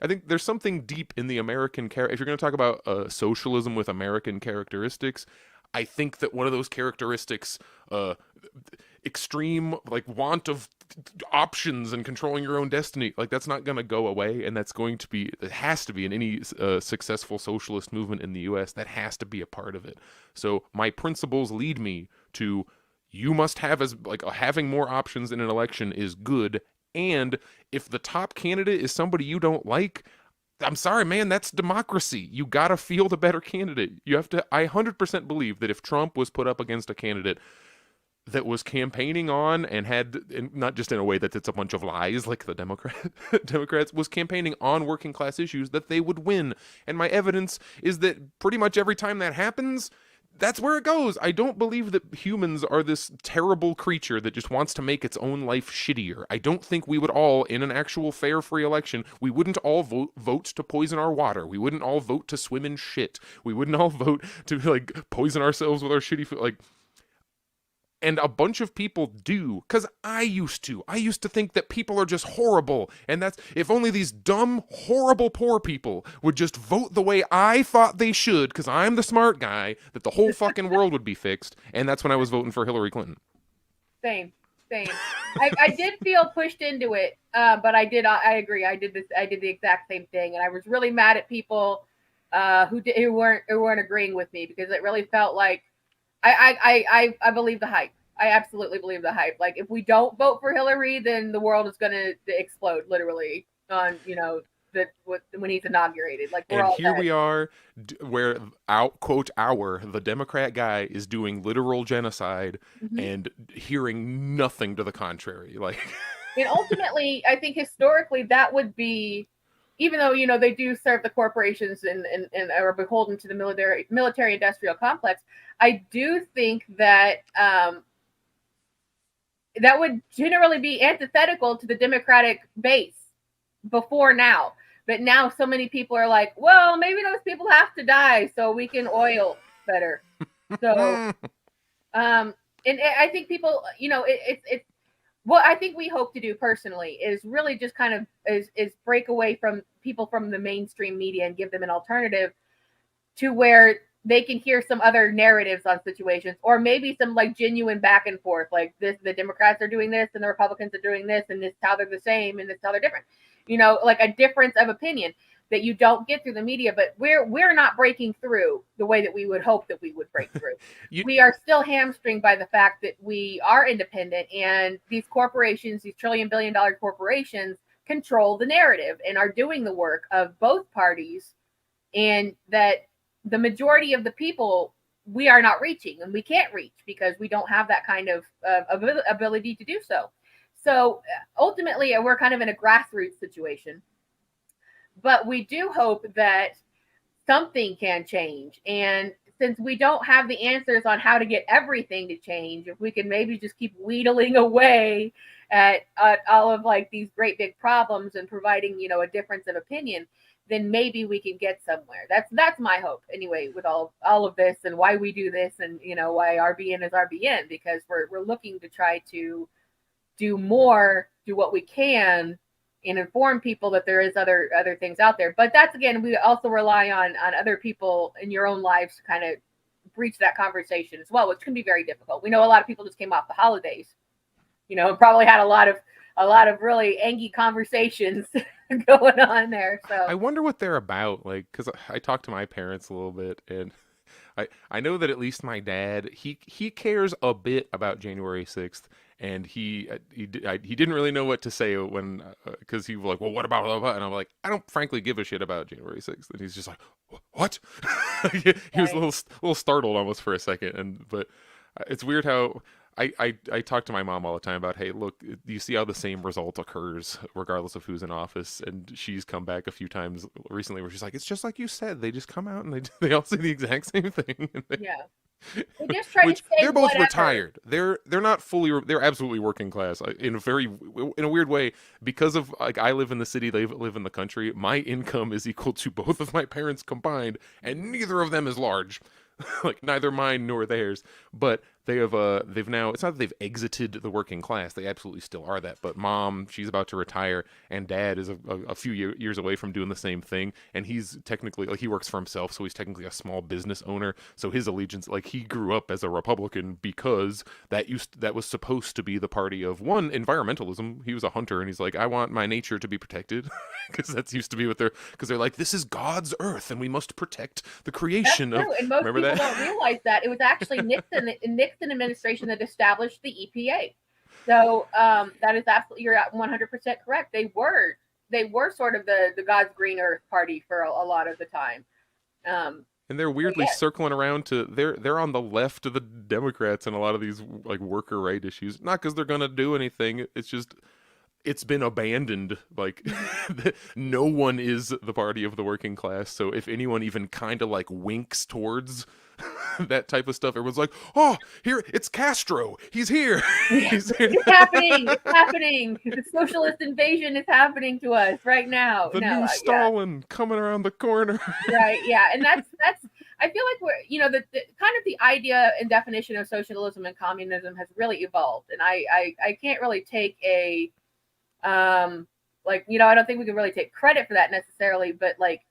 I think there's something deep in the American character. If you're going to talk about socialism with American characteristics, I think that one of those characteristics, extreme like want of options and controlling your own destiny, like that's not going to go away, and it has to be in any successful socialist movement in the U.S. That has to be a part of it. So my principles lead me to you must have having more options in an election is good. And if the top candidate is somebody you don't like, I'm sorry, man, that's democracy. You gotta field a better candidate. I 100% believe that if Trump was put up against a candidate that was campaigning on and not just in a way that it's a bunch of lies like the Democrats, was campaigning on working class issues, that they would win. And my evidence is that pretty much every time that happens, that's where it goes. I don't believe that humans are this terrible creature that just wants to make its own life shittier. I don't think we would all, in an actual fair, free election, we wouldn't all vote to poison our water. We wouldn't all vote to swim in shit. We wouldn't all vote to, poison ourselves with our shitty food. And a bunch of people do, because I used to think that people are just horrible, and that's, if only these dumb, horrible poor people would just vote the way I thought they should, because I'm the smart guy, that the whole fucking world would be fixed. And that's when I was voting for Hillary Clinton. Same. I did feel pushed into it, but I agree. I did the exact same thing, and I was really mad at people who weren't agreeing with me, because it really felt like I believe the hype. I absolutely believe the hype. Like, if we don't vote for Hillary, then the world is going to explode, literally, on when he's inaugurated. Like, we're all here dead. We are, where the Democrat guy is doing literal genocide and hearing nothing to the contrary. Like, and ultimately, I think historically that would be, even though they do serve the corporations and are beholden to the military industrial complex, I do think that that would generally be antithetical to the Democratic base before now. But now so many people are like, well, maybe those people have to die so we can oil better. So, and I think people, it's what I think we hope to do personally is really just kind of is break away from people from the mainstream media and give them an alternative to where they can hear some other narratives on situations, or maybe some genuine back and forth, like this, the Democrats are doing this and the Republicans are doing this, and this is how they're the same and this is how they're different, like a difference of opinion that you don't get through the media. But we're not breaking through the way that we would hope that we would break through. We are still hamstringed by the fact that we are independent, and these corporations, these trillion-billion-dollar corporations, control the narrative and are doing the work of both parties, and that the majority of the people we are not reaching, and we can't reach because we don't have that kind of ability to do so. So ultimately, we're kind of in a grassroots situation, but we do hope that something can change. And since we don't have the answers on how to get everything to change, if we can maybe just keep wheedling away at all of these great big problems and providing, a difference of opinion, then maybe we can get somewhere. That's my hope anyway, with all of this, and why we do this, and why RBN is RBN, because we're looking to try to do more, do what we can, and inform people that there is other things out there. But that's, again, we also rely on other people in your own lives to kind of breach that conversation as well, which can be very difficult. We know a lot of people just came off the holidays, and probably had a lot of really angry conversations going on there. So I wonder what they're about, like, because I talked to my parents a little bit, and I know that at least my dad, he cares a bit about January 6th, and he didn't really know what to say when, because he was like, well, what about blah, blah? And I'm like, I don't frankly give a shit about January 6th, and he's just like, what? He was a little startled almost for a second, but it's weird how I talk to my mom all the time about, hey, look, you see how the same result occurs regardless of who's in office, and she's come back a few times recently where she's like, it's just like you said, they just come out and they all say the exact same thing. Yeah. They just try to say they're both whatever. retired. They're not fully. They're absolutely working class in a weird way, because of, like, I live in the city, they live in the country. My income is equal to both of my parents combined, and neither of them is large. Like, neither mine nor theirs, but they've now, it's not that they've exited the working class, they absolutely still are that, but mom, she's about to retire, and dad is a few years away from doing the same thing, and he's technically, like, he works for himself, so he's technically a small business owner, so his allegiance, like, he grew up as a Republican because that was supposed to be the party of, one, environmentalism. He was a hunter, and he's like, I want my nature to be protected, because that's used to be what because they're like, this is God's earth, and we must protect the creation of, and most remember people that? don't realize that it was actually Nixon administration that established the EPA. So that is absolutely, you're 100% correct. They were sort of the God's green earth party for a lot of the time. And they're weirdly circling around to, they're on the left of the Democrats in a lot of these, like, worker right issues. Not because they're gonna do anything. It's just, it's been abandoned. Like, no one is the party of the working class. So if anyone even kind of, like, winks towards that type of stuff, everyone's like, oh, here, it's Castro, he's here. It's happening. The socialist invasion is happening to us right now. The new Stalin coming around the corner. Right, yeah. And that's I feel like we're, the kind of the idea and definition of socialism and communism has really evolved, and I can't really take a I don't think we can really take credit for that necessarily, but, like,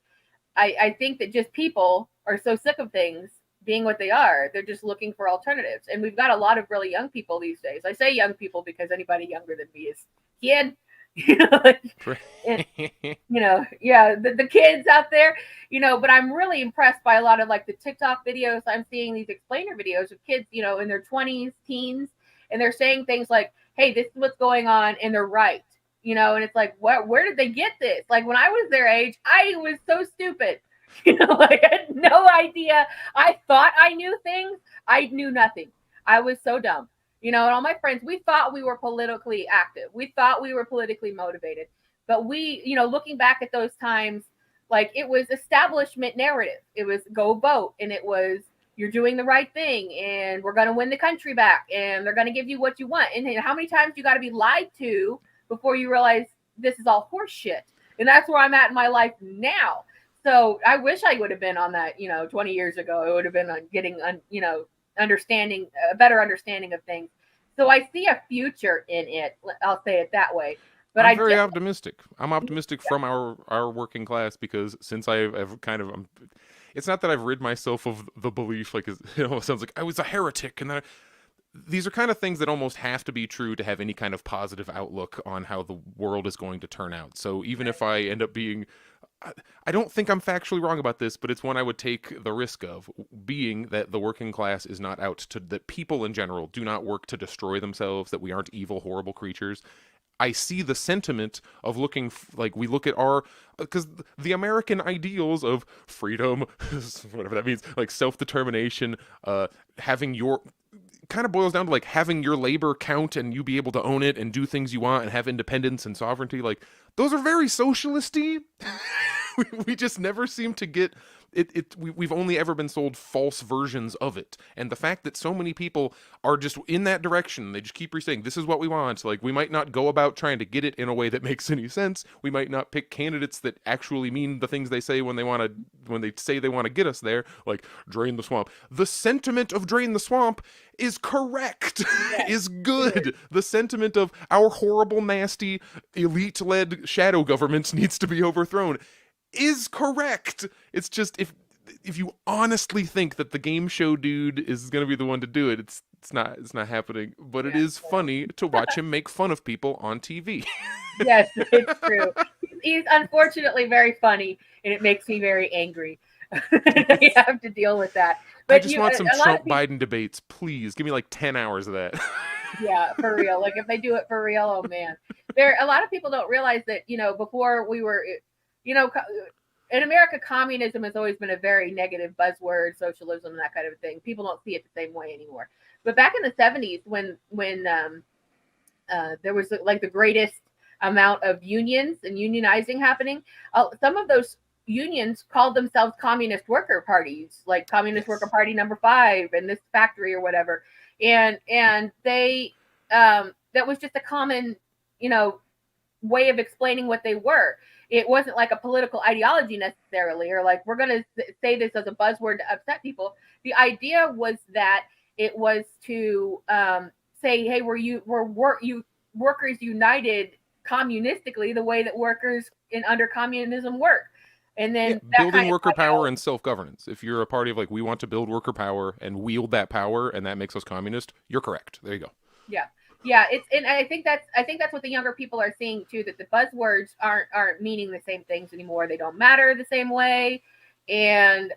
I think that just people are so sick of things being what they are. They're just looking for alternatives, and we've got a lot of really young people these days. I say young people because anybody younger than me is kid. And, the kids out there, but I'm really impressed by a lot of, like, the TikTok videos. I'm seeing these explainer videos of kids, in their 20s, teens, and they're saying things like, hey, this is what's going on, and they're right. And it's like, where did they get this? Like, when I was their age, I was so stupid. I had no idea. I thought I knew things. I knew nothing. I was so dumb. And all my friends, we thought we were politically active. We thought we were politically motivated. But we, looking back at those times, like, it was establishment narrative. It was go vote. And it was, you're doing the right thing, and we're going to win the country back, and they're going to give you what you want. And how many times you got to be lied to before you realize this is all horse shit? And that's where I'm at in my life now. So I wish I would have been on that, 20 years ago. It would have been on getting, understanding, a better understanding of things. So I see a future in it. I'll say it that way. But I'm very optimistic. I'm optimistic from our working class, because since I've kind of, it's not that I've rid myself of the belief, like, it almost sounds like I was a heretic, and then these are kind of things that almost have to be true to have any kind of positive outlook on how the world is going to turn out. So even if I end up being, I don't think I'm factually wrong about this, but it's one I would take the risk of, being that the working class is not out to, that people in general do not work to destroy themselves, that we aren't evil, horrible creatures. I see the sentiment of looking, like, we look at because the American ideals of freedom, whatever that means, like self-determination, having your, kind of boils down to, like, having your labor count and you be able to own it and do things you want and have independence and sovereignty. Like, those are very socialisty. We just never seem to get it. We've only ever been sold false versions of it, and the fact that so many people are just in that direction, they just keep saying this is what we want. Like, we might not go about trying to get it in a way that makes any sense. We might not pick candidates that actually mean the things they say when they say they want to get us there, like drain the swamp. The sentiment of drain the swamp is correct, is good. The sentiment of our horrible, nasty, elite-led shadow government needs to be overthrown is correct. It's just, if you honestly think that the game show dude is going to be the one to do it, it's not happening. But it is funny to watch him make fun of people on TV. Yes, it's true. He's unfortunately very funny, and it makes me very angry. You have to deal with that. But I just want some Trump-Biden debates. Please give me like 10 hours of that. Yeah, for real. Like, if they do it for real, oh man. A lot of people don't realize that, before we were, in America, communism has always been a very negative buzzword, socialism and that kind of thing. People don't see it the same way anymore. But back in the 70s, when there was like the greatest amount of unions and unionizing happening, some of those unions called themselves communist worker parties, like Communist Worker Party number 5 and this factory or whatever. And they that was just a common, way of explaining what they were. It wasn't like a political ideology necessarily, or like, we're going to say this as a buzzword to upset people. The idea was that it was to say, hey, we're workers united communistically, the way that workers under communism work. And then building worker power and self-governance. If you're a party of like, we want to build worker power and wield that power, and that makes us communist, you're correct. There you go. Yeah, and I think that's what the younger people are seeing too, that the buzzwords aren't meaning the same things anymore. They don't matter the same way, and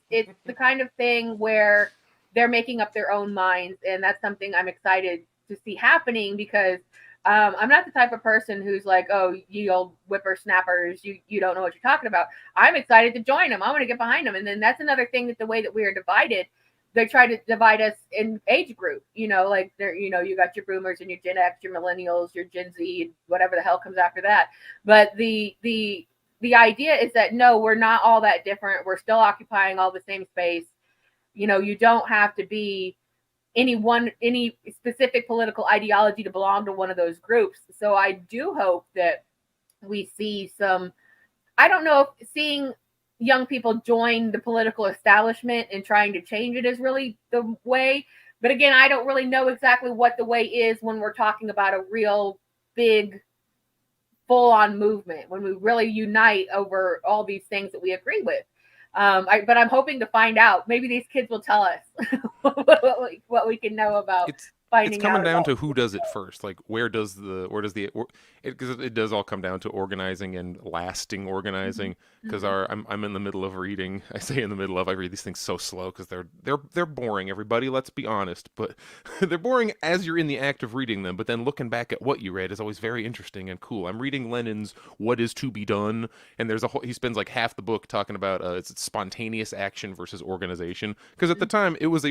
it's the kind of thing where they're making up their own minds, and that's something I'm excited to see happening, because I'm not the type of person who's like, oh, you old whippersnappers, you don't know what you're talking about. I'm excited to join them. I want to get behind them. And then that's another thing, that the way that we are divided, they try to divide us in age group, like they're, you got your boomers and your Gen X, your millennials, your Gen Z, whatever the hell comes after that. But the idea is that, no, we're not all that different. We're still occupying all the same space. You don't have to be any specific political ideology to belong to one of those groups. So I do hope that we see I don't know if seeing young people join the political establishment and trying to change it is really the way. But again, I don't really know exactly what the way is when we're talking about a real big full-on movement, when we really unite over all these things that we agree with. But I'm hoping to find out. Maybe these kids will tell us what we can know about. It's coming down to who does it first. Like, because it does all come down to organizing and lasting organizing. Because I'm in the middle of reading. I say in the middle of. I read these things so slow because they're boring. Everybody, let's be honest. But they're boring as you're in the act of reading them. But then looking back at what you read is always very interesting and cool. I'm reading Lenin's "What Is to Be Done," and he spends like half the book talking about it's spontaneous action versus organization. Because at the time it was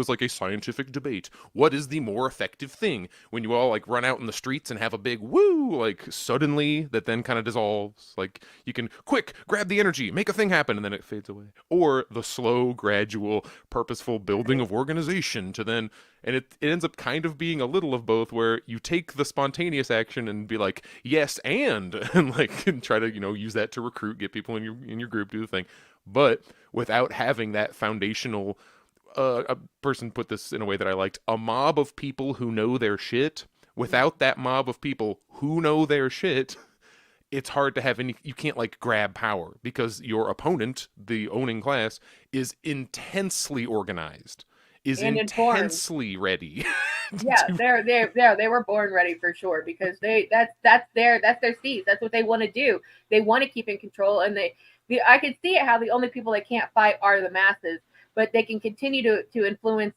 like a scientific debate. What is the more effective thing when you all like run out in the streets and have a big woo, like suddenly that then kind of dissolves, like you can quick grab the energy, make a thing happen, and then it fades away, or the slow, gradual, purposeful building of organization to then, and it ends up kind of being a little of both, where you take the spontaneous action and be like, yes, and like and try to use that to recruit, get people in your group, do the thing, but without having that foundational a person put this in a way that I liked, a mob of people who know their shit. Without that mob of people who know their shit, it's hard to have you can't like grab power, because your opponent, the owning class, is intensely organized, is and intensely ready. Yeah, they were born ready for sure, because that's their seeds. That's what they want to do. They want to keep in control, and I can see it how the only people that can't fight are the masses. But they can continue to influence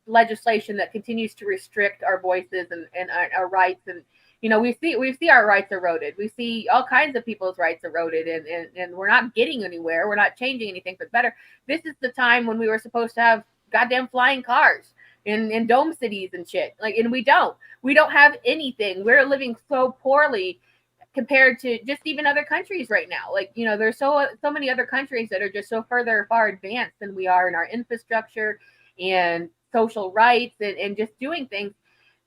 legislation that continues to restrict our voices and our rights. And, we see our rights eroded. We see all kinds of people's rights eroded, and we're not getting anywhere. We're not changing anything for the better. This is the time when we were supposed to have goddamn flying cars in dome cities and shit. Like, and we don't have anything. We're living so poorly compared to just even other countries right now. Like, you know, there's so many other countries that are just so far advanced than we are in our infrastructure and social rights and just doing things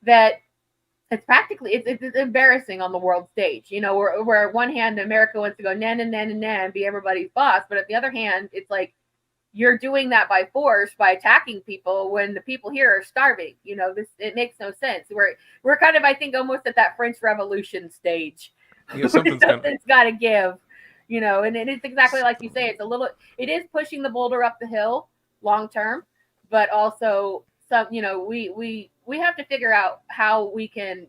that it's practically it's embarrassing on the world stage. You know, where on one hand America wants to go na na na na na and be everybody's boss, but at the other hand, it's like you're doing that by force by attacking people when the people here are starving. You know, it makes no sense. We're kind of, I think, almost at that French Revolution stage. Yeah, something's got to give. You know, and it's exactly like you say. It is pushing the boulder up the hill long term, but also some. You know, we have to figure out how we can.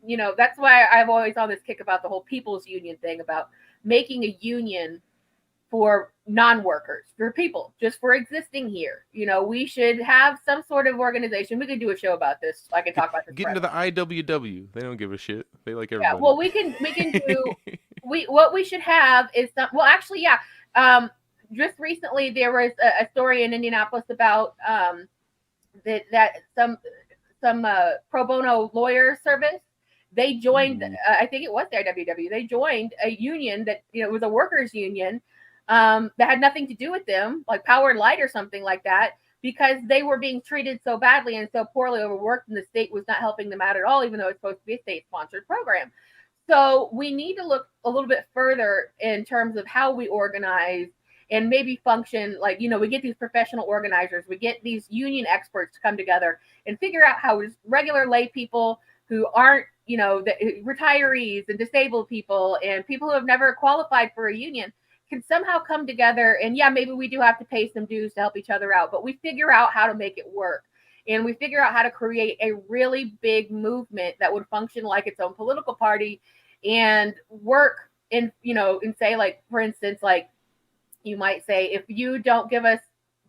You know, that's why I've always on this kick about the whole people's union thing, about making a union for non-workers, for people, just for existing here. You know, we should have some sort of organization. We could do a show about this. I could talk about this. Get into the IWW. They don't give a shit. They like everybody. Yeah, well, we can do. What we should have is some. Well, actually, yeah. Just recently there was a story in Indianapolis about that some pro bono lawyer service. They joined. I think it was the IWW. They joined a union that, you know, it was a workers' union. That had nothing to do with them, like Power and Light or something like that, because they were being treated so badly and so poorly overworked, and the state was not helping them out at all, even though it's supposed to be a state-sponsored program. So we need to look a little bit further in terms of how we organize and maybe function. Like, you know, we get these professional organizers, we get these union experts to come together and figure out how regular lay people who aren't, you know, retirees and disabled people and people who have never qualified for a union can somehow come together. And yeah, maybe we do have to pay some dues to help each other out, but we figure out how to make it work. And we figure out how to create a really big movement that would function like its own political party and work in, you know, and say, like, for instance, like you might say, if you don't give us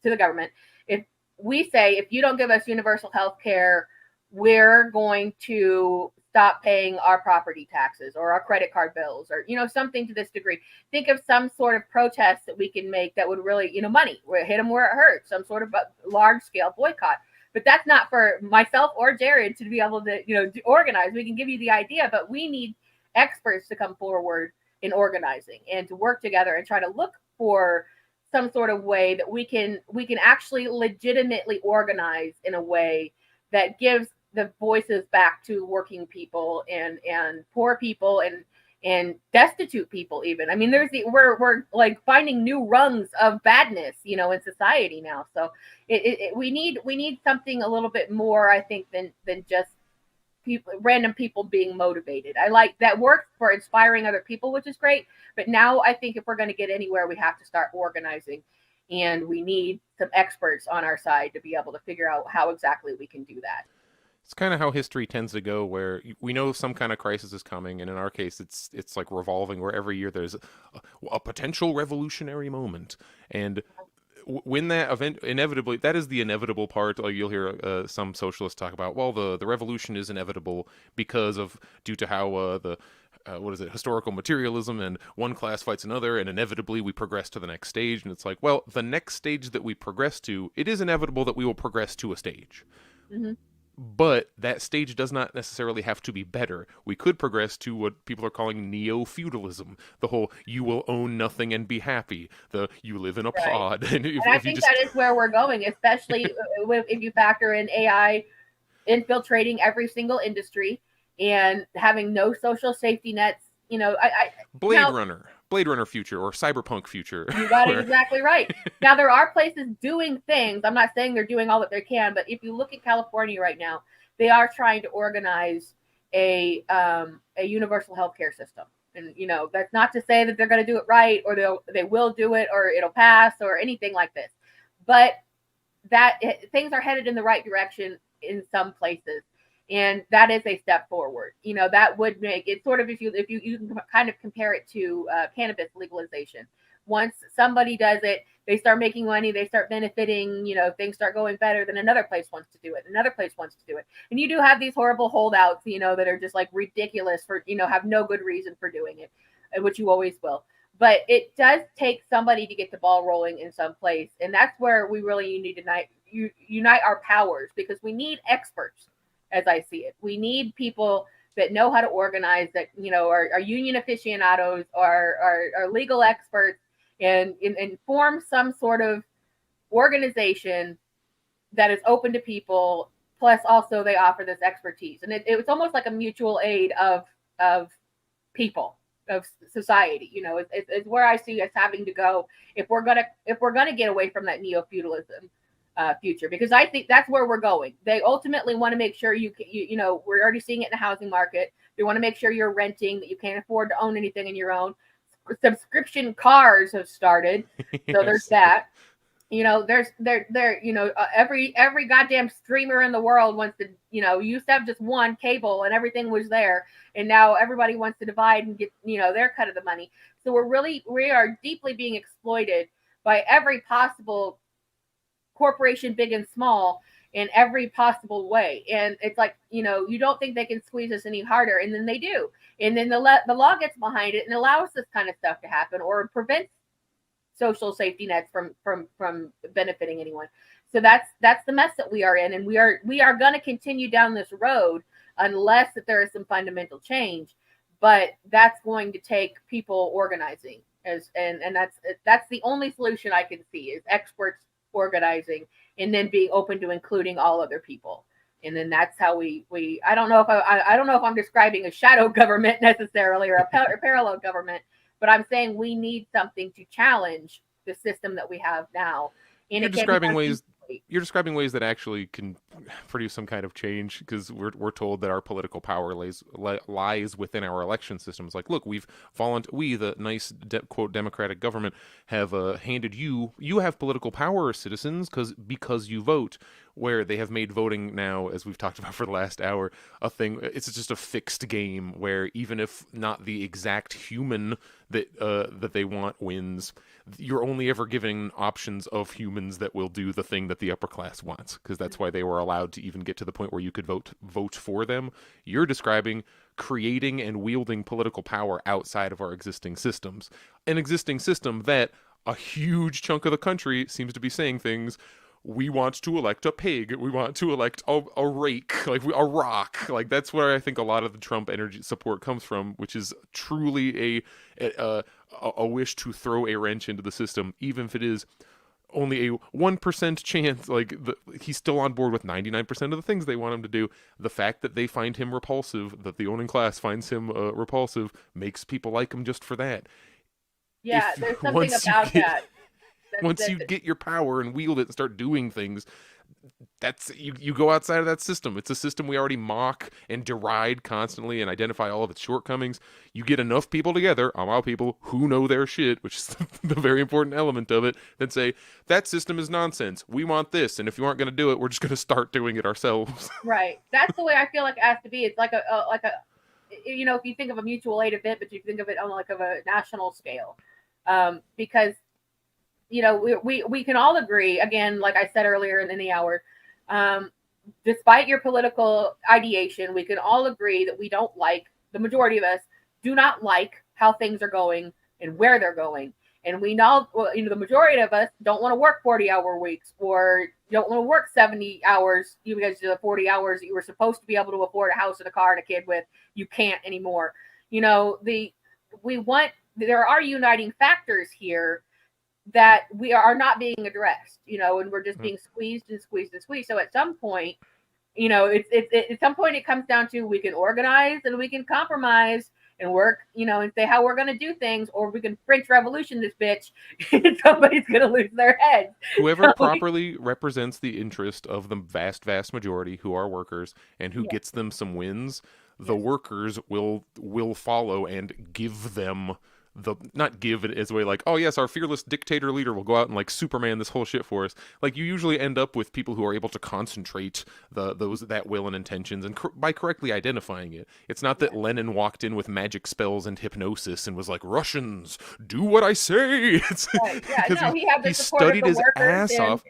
to the government, if you don't give us universal health care, we're going to stop paying our property taxes or our credit card bills, or, you know, something to this degree. Think of some sort of protest that we can make that would really, you know, money, hit them where it hurts, some sort of large scale boycott. But that's not for myself or Jared to be able to, you know, organize. We can give you the idea, but we need experts to come forward in organizing and to work together and try to look for some sort of way that we can actually legitimately organize in a way that gives the voices back to working people and poor people and destitute people even. I mean, we're like finding new rungs of badness, you know, in society now. So we need something a little bit more, I think, than just random people being motivated. I like that works for inspiring other people, which is great. But now I think if we're going to get anywhere, we have to start organizing, and we need some experts on our side to be able to figure out how exactly we can do that. It's kind of how history tends to go, where we know some kind of crisis is coming, and in our case, it's like revolving, where every year there's a potential revolutionary moment, and when that event inevitably, that is the inevitable part. Like you'll hear some socialists talk about, well, the revolution is inevitable due to how historical materialism, and one class fights another, and inevitably we progress to the next stage. And it's like, well, the next stage that we progress to, it is inevitable that we will progress to a stage. Mm-hmm. But that stage does not necessarily have to be better. We could progress to what people are calling neo-feudalism. The whole, you will own nothing and be happy. You live in a pod. And I think that is where we're going, especially if you factor in AI infiltrating every single industry and having no social safety nets. You know, Blade Runner future, or cyberpunk future. You got it exactly right. Now, there are places doing things. I'm not saying they're doing all that they can, but if you look at California right now, they are trying to organize a universal healthcare system. And, you know, that's not to say that they're going to do it right, or they will do it, or it'll pass, or anything like this. But things are headed in the right direction in some places. And that is a step forward. You know, that would make it sort of, if you can kind of compare it to cannabis legalization. Once somebody does it, they start making money, they start benefiting, you know, things start going better, then another place wants to do it. Another place wants to do it. And you do have these horrible holdouts, you know, that are just like ridiculous for, you know, have no good reason for doing it, which you always will. But it does take somebody to get the ball rolling in some place. And that's where we really need to unite our powers, because we need experts. As I see it, we need people that know how to organize, that are union aficionados, are legal experts, and form some sort of organization that is open to people. Plus, also they offer this expertise, and it was almost like a mutual aid of people, of society. It's where I see us having to go if we're gonna get away from that neo-feudalism future, because I think that's where we're going. They ultimately want to make sure we're already seeing it in the housing market. They want to make sure you're renting, that you can't afford to own anything in your own. Subscription cars have started, so there's that. Every goddamn streamer in the world wants to, used to have just one cable and everything was there, and now everybody wants to divide and get their cut of the money. So we are deeply being exploited by every possible corporation, big and small, in every possible way. And it's like, you don't think they can squeeze us any harder, and then they do. And then the law gets behind it and allows this kind of stuff to happen, or prevents social safety nets from benefiting anyone. So that's the mess that we are in, and we are going to continue down this road unless that there is some fundamental change. But that's going to take people organizing, and that's the only solution I can see, is experts organizing, and then being open to including all other people. And then that's how we I don't know if I'm describing a shadow government necessarily, or a parallel government, but I'm saying we need something to challenge the system that we have now. And you're describing ways that actually can produce some kind of change, because we're told that our political power lies within our election systems. Like, look, we, the nice quote democratic government, have handed you have political power, citizens, because you vote. Where they have made voting now, as we've talked about for the last hour, a thing. It's just a fixed game where even if not the exact human that they want wins, you're only ever giving options of humans that will do the thing that the upper class wants, because that's why they were allowed to even get to the point where you could vote for them. You're describing creating and wielding political power outside of our existing systems, an existing system that a huge chunk of the country seems to be saying things. We want to elect a pig. We want to elect a rake, like a rock. Like, that's where I think a lot of the Trump energy support comes from, which is truly a wish to throw a wrench into the system, even if it is only a 1% chance. Like, he's still on board with 99% of the things they want him to do. The fact that they find him repulsive, that the owning class finds him repulsive, makes people like him just for that. Yeah, there's something about that. Once you get your power and wield it and start doing things, that's you go outside of that system. It's a system we already mock and deride constantly and identify all of its shortcomings. You get enough people together, people who know their shit, which is the very important element of it, that say, that system is nonsense. We want this, and if you aren't going to do it, we're just going to start doing it ourselves. Right. That's the way I feel like it has to be. It's like a if you think of a mutual aid event, but you think of it on like of a national scale, because we can all agree, again, like I said earlier in the hour, despite your political ideation, we can all agree that the majority of us do not like how things are going and where they're going. And we know, the majority of us don't want to work 40-hour weeks, or don't want to work 70 hours. You guys do the 40 hours that you were supposed to be able to afford a house and a car and a kid with. You can't anymore. There are uniting factors here that we are not being addressed, and we're just being squeezed and squeezed and squeezed. So at some point, at some point it comes down to, we can organize and we can compromise and work, and say how we're going to do things, or we can French Revolution this bitch, and somebody's going to lose their heads. Whoever properly represents the interest of the vast, vast majority, who are workers, and who gets them some wins, the workers will follow and give them not give it as a way like, oh yes, our fearless dictator leader will go out and like Superman this whole shit for us. Like, you usually end up with people who are able to concentrate that will and intentions, and by correctly identifying it. It's not that Lenin walked in with magic spells and hypnosis and was like, Russians, do what I say. He he studied his ass off.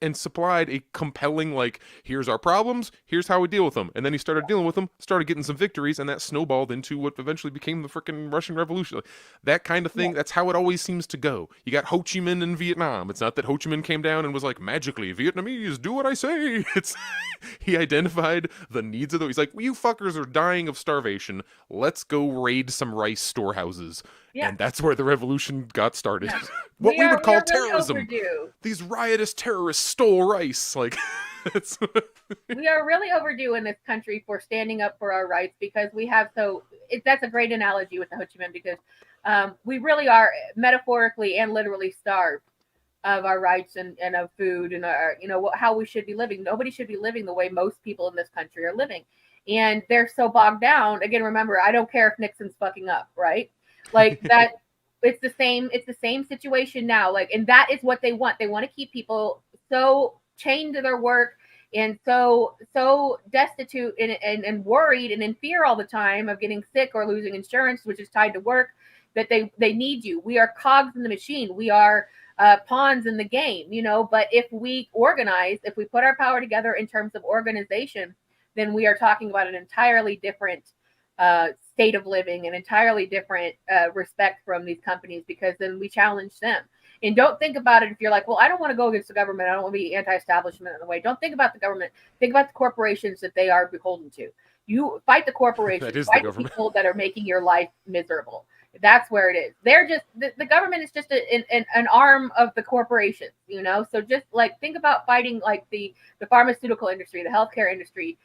and supplied a compelling, like, here's our problems, here's how we deal with them. And then he started dealing with them, started getting some victories, and that snowballed into what eventually became the freaking Russian Revolution. Like, that kind of thing, that's how it always seems to go. You got Ho Chi Minh in Vietnam. It's not that Ho Chi Minh came down and was like, magically, Vietnamese, do what I say. It's he identified the needs of the. He's like, well, you fuckers are dying of starvation. Let's go raid some rice storehouses. Yeah. And that's where the revolution got started. Yeah. What we would call terrorism. Really these riotous terrorists stole rice. Like, it's we are really overdue in this country for standing up for our rights, because we have that's a great analogy with the Ho Chi Minh, because we really are metaphorically and literally starved of our rights and of food and our, how we should be living. Nobody should be living the way most people in this country are living. And they're so bogged down. Again, remember, I don't care if Nixon's fucking up, right? Like that, it's the same situation now. Like, and that is what they want. They want to keep people so chained to their work and so destitute and worried and in fear all the time of getting sick or losing insurance, which is tied to work, that they need you. We are cogs in the machine. We are pawns in the game, but if we organize, if we put our power together in terms of organization, then we are talking about an entirely different state of living, an entirely different respect from these companies, because then we challenge them. And don't think about it if you're like, well, I don't want to go against the government. I don't want to be anti-establishment in the way. Don't think about the government. Think about the corporations that they are beholden to. You fight the corporations, fight the people that are making your life miserable. That's where it is. They're just the government is just an arm of the corporations, So just like think about fighting like the pharmaceutical industry, the healthcare industry.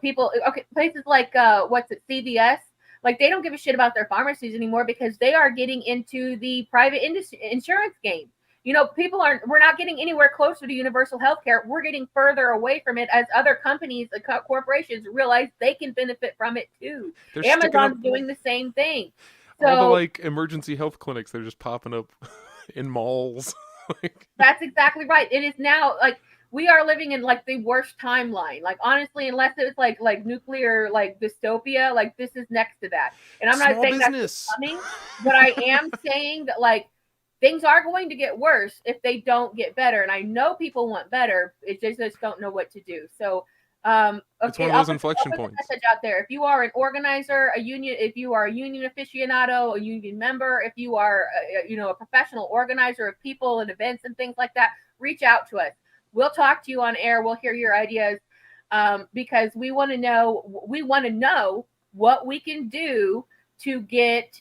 People. Okay, places like CVS. Like they don't give a shit about their pharmacies anymore because they are getting into the private insurance game. We're not getting anywhere closer to universal healthcare. We're getting further away from it as other companies, corporations realize they can benefit from it too. Amazon's doing the same thing. So, all the like emergency health clinics, they're just popping up in malls. That's exactly right. It is now like we are living in like the worst timeline. Like honestly, unless it's like nuclear like dystopia, like this is next to that. And I'm not saying that's coming, but I am saying that like things are going to get worse if they don't get better. And I know people want better. It just don't know what to do. So it's one of those inflection points. Message out there. If you are an organizer, a union, if you are a union aficionado, a union member, if you are a professional organizer of people and events and things like that, reach out to us. We'll talk to you on air. We'll hear your ideas because we want to know what we can do to get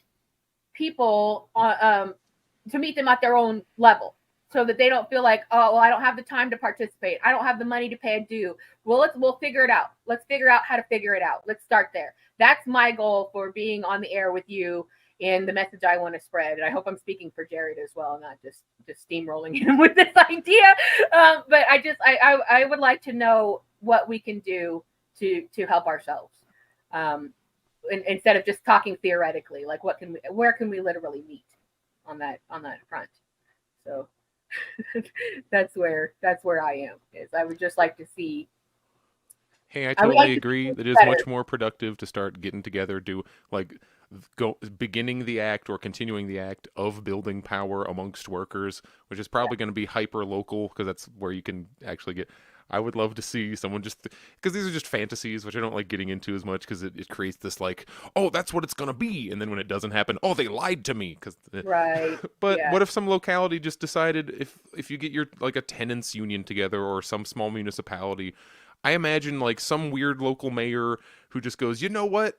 people to meet them at their own level, so that they don't feel like, oh, well, I don't have the time to participate. I don't have the money to pay a due. Well, we'll figure it out. Let's figure out how to figure it out. Let's start there. That's my goal for being on the air with you and the message I want to spread. And I hope I'm speaking for Jared as well, not just steamrolling him with this idea. But I would like to know what we can do to help ourselves. Instead of just talking theoretically, like where can we literally meet on that front? So that's where I am. Is I would just like to see. Hey, I totally agree that it is much more productive to start getting together, beginning the act or continuing the act of building power amongst workers, which is probably going to be hyper local because that's where you can actually get. I would love to see someone because these are just fantasies, which I don't like getting into as much because it creates this like, oh, that's what it's going to be. And then when it doesn't happen, oh, they lied to me. Right. But what if some locality just decided if you get your like a tenants union together or some small municipality, I imagine like some weird local mayor who just goes, you know what?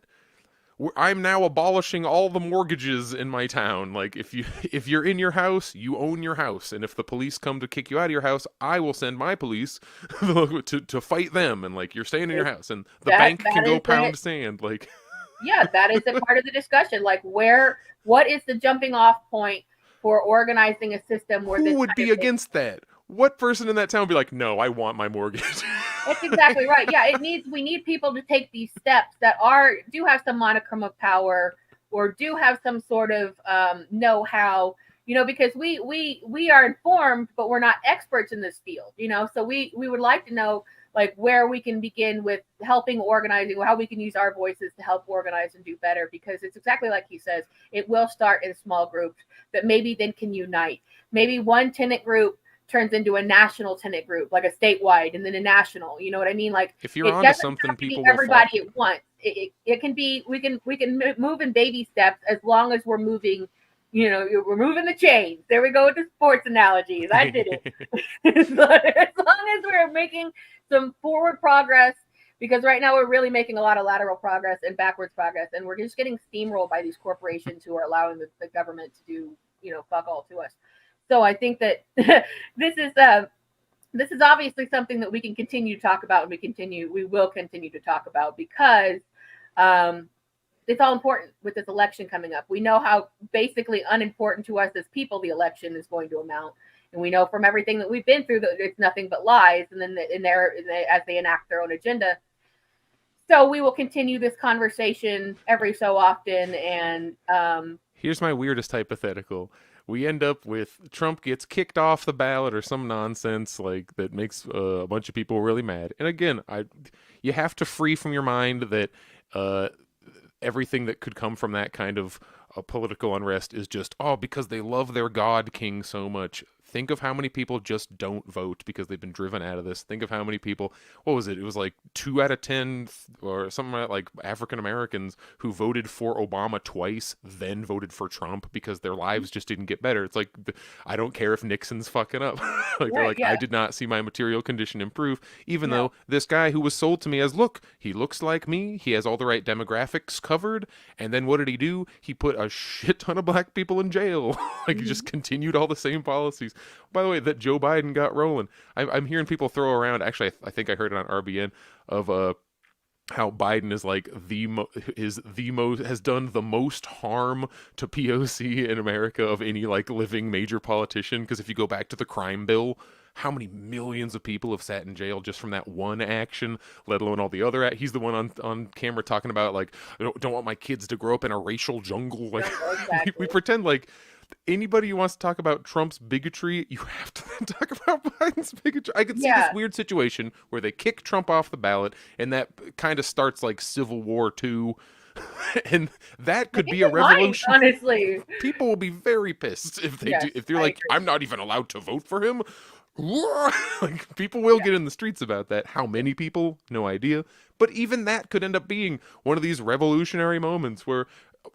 I'm now abolishing all the mortgages in my town. Like if you're in your house, you own your house, and if the police come to kick you out of your house, I will send my police to fight them. And like you're staying in your house, and the bank can go pound sand. Like, yeah, that is a part of the discussion. Like, what is the jumping off point for organizing a system where who would be against that? What person in that town would be like, no, I want my mortgage? That's exactly right. Yeah, we need people to take these steps that do have some modicum of power or do have some sort of know-how, because we are informed, but we're not experts in this field, so we would like to know like where we can begin with helping organizing, how we can use our voices to help organize and do better, because it's exactly like he says, it will start in small groups that maybe then can unite. Maybe one tenant group turns into a national tenant group, like a statewide and then a national. You know what I mean? Like, if you're it onto doesn't something, have to be people will everybody follow. at once. It can be, we can move in baby steps, as long as we're moving, we're moving the chains. There we go with the sports analogies. I did it. As long as we're making some forward progress, because right now we're really making a lot of lateral progress and backwards progress, and we're just getting steamrolled by these corporations who are allowing the government to do, fuck all to us. So I think that this is obviously something that we can continue to talk about, and we will continue to talk about, because it's all important with this election coming up. We know how basically unimportant to us as people the election is going to amount. And we know from everything that we've been through that it's nothing but lies. And then as they enact their own agenda. So we will continue this conversation every so often. And here's my weirdest hypothetical. We end up with Trump gets kicked off the ballot or some nonsense like that makes a bunch of people really mad. And again, you have to free from your mind that everything that could come from that kind of political unrest is just, because they love their God King so much. Think of how many people just don't vote because they've been driven out of this. Think of how many people, what was it? It was like 2 out of 10 or something like African Americans who voted for Obama twice, then voted for Trump because their lives just didn't get better. It's like, I don't care if Nixon's fucking up. They're like, I did not see my material condition improve, even though this guy who was sold to me as, look, he looks like me, he has all the right demographics covered, and then what did he do? He put a shit ton of black people in jail. He just continued all the same policies. By the way, that Joe Biden got rolling. I'm hearing people throw around. Actually, I think I heard it on RBN of how Biden is like has done the most harm to POC in America of any like living major politician. Because if you go back to the crime bill, how many millions of people have sat in jail just from that one action, let alone all the other. He's the one on camera talking about like, I don't want my kids to grow up in a racial jungle. Like, exactly. we pretend like anybody who wants to talk about Trump's bigotry, you have to then talk about Biden's bigotry. I could see this weird situation where they kick Trump off the ballot, and that kind of starts like Civil War 2. And that could be a revolution. Honestly, people will be very pissed if they do. If they're like, agree. I'm not even allowed to vote for him. Like, people will get in the streets about that. How many people? No idea. But even that could end up being one of these revolutionary moments where,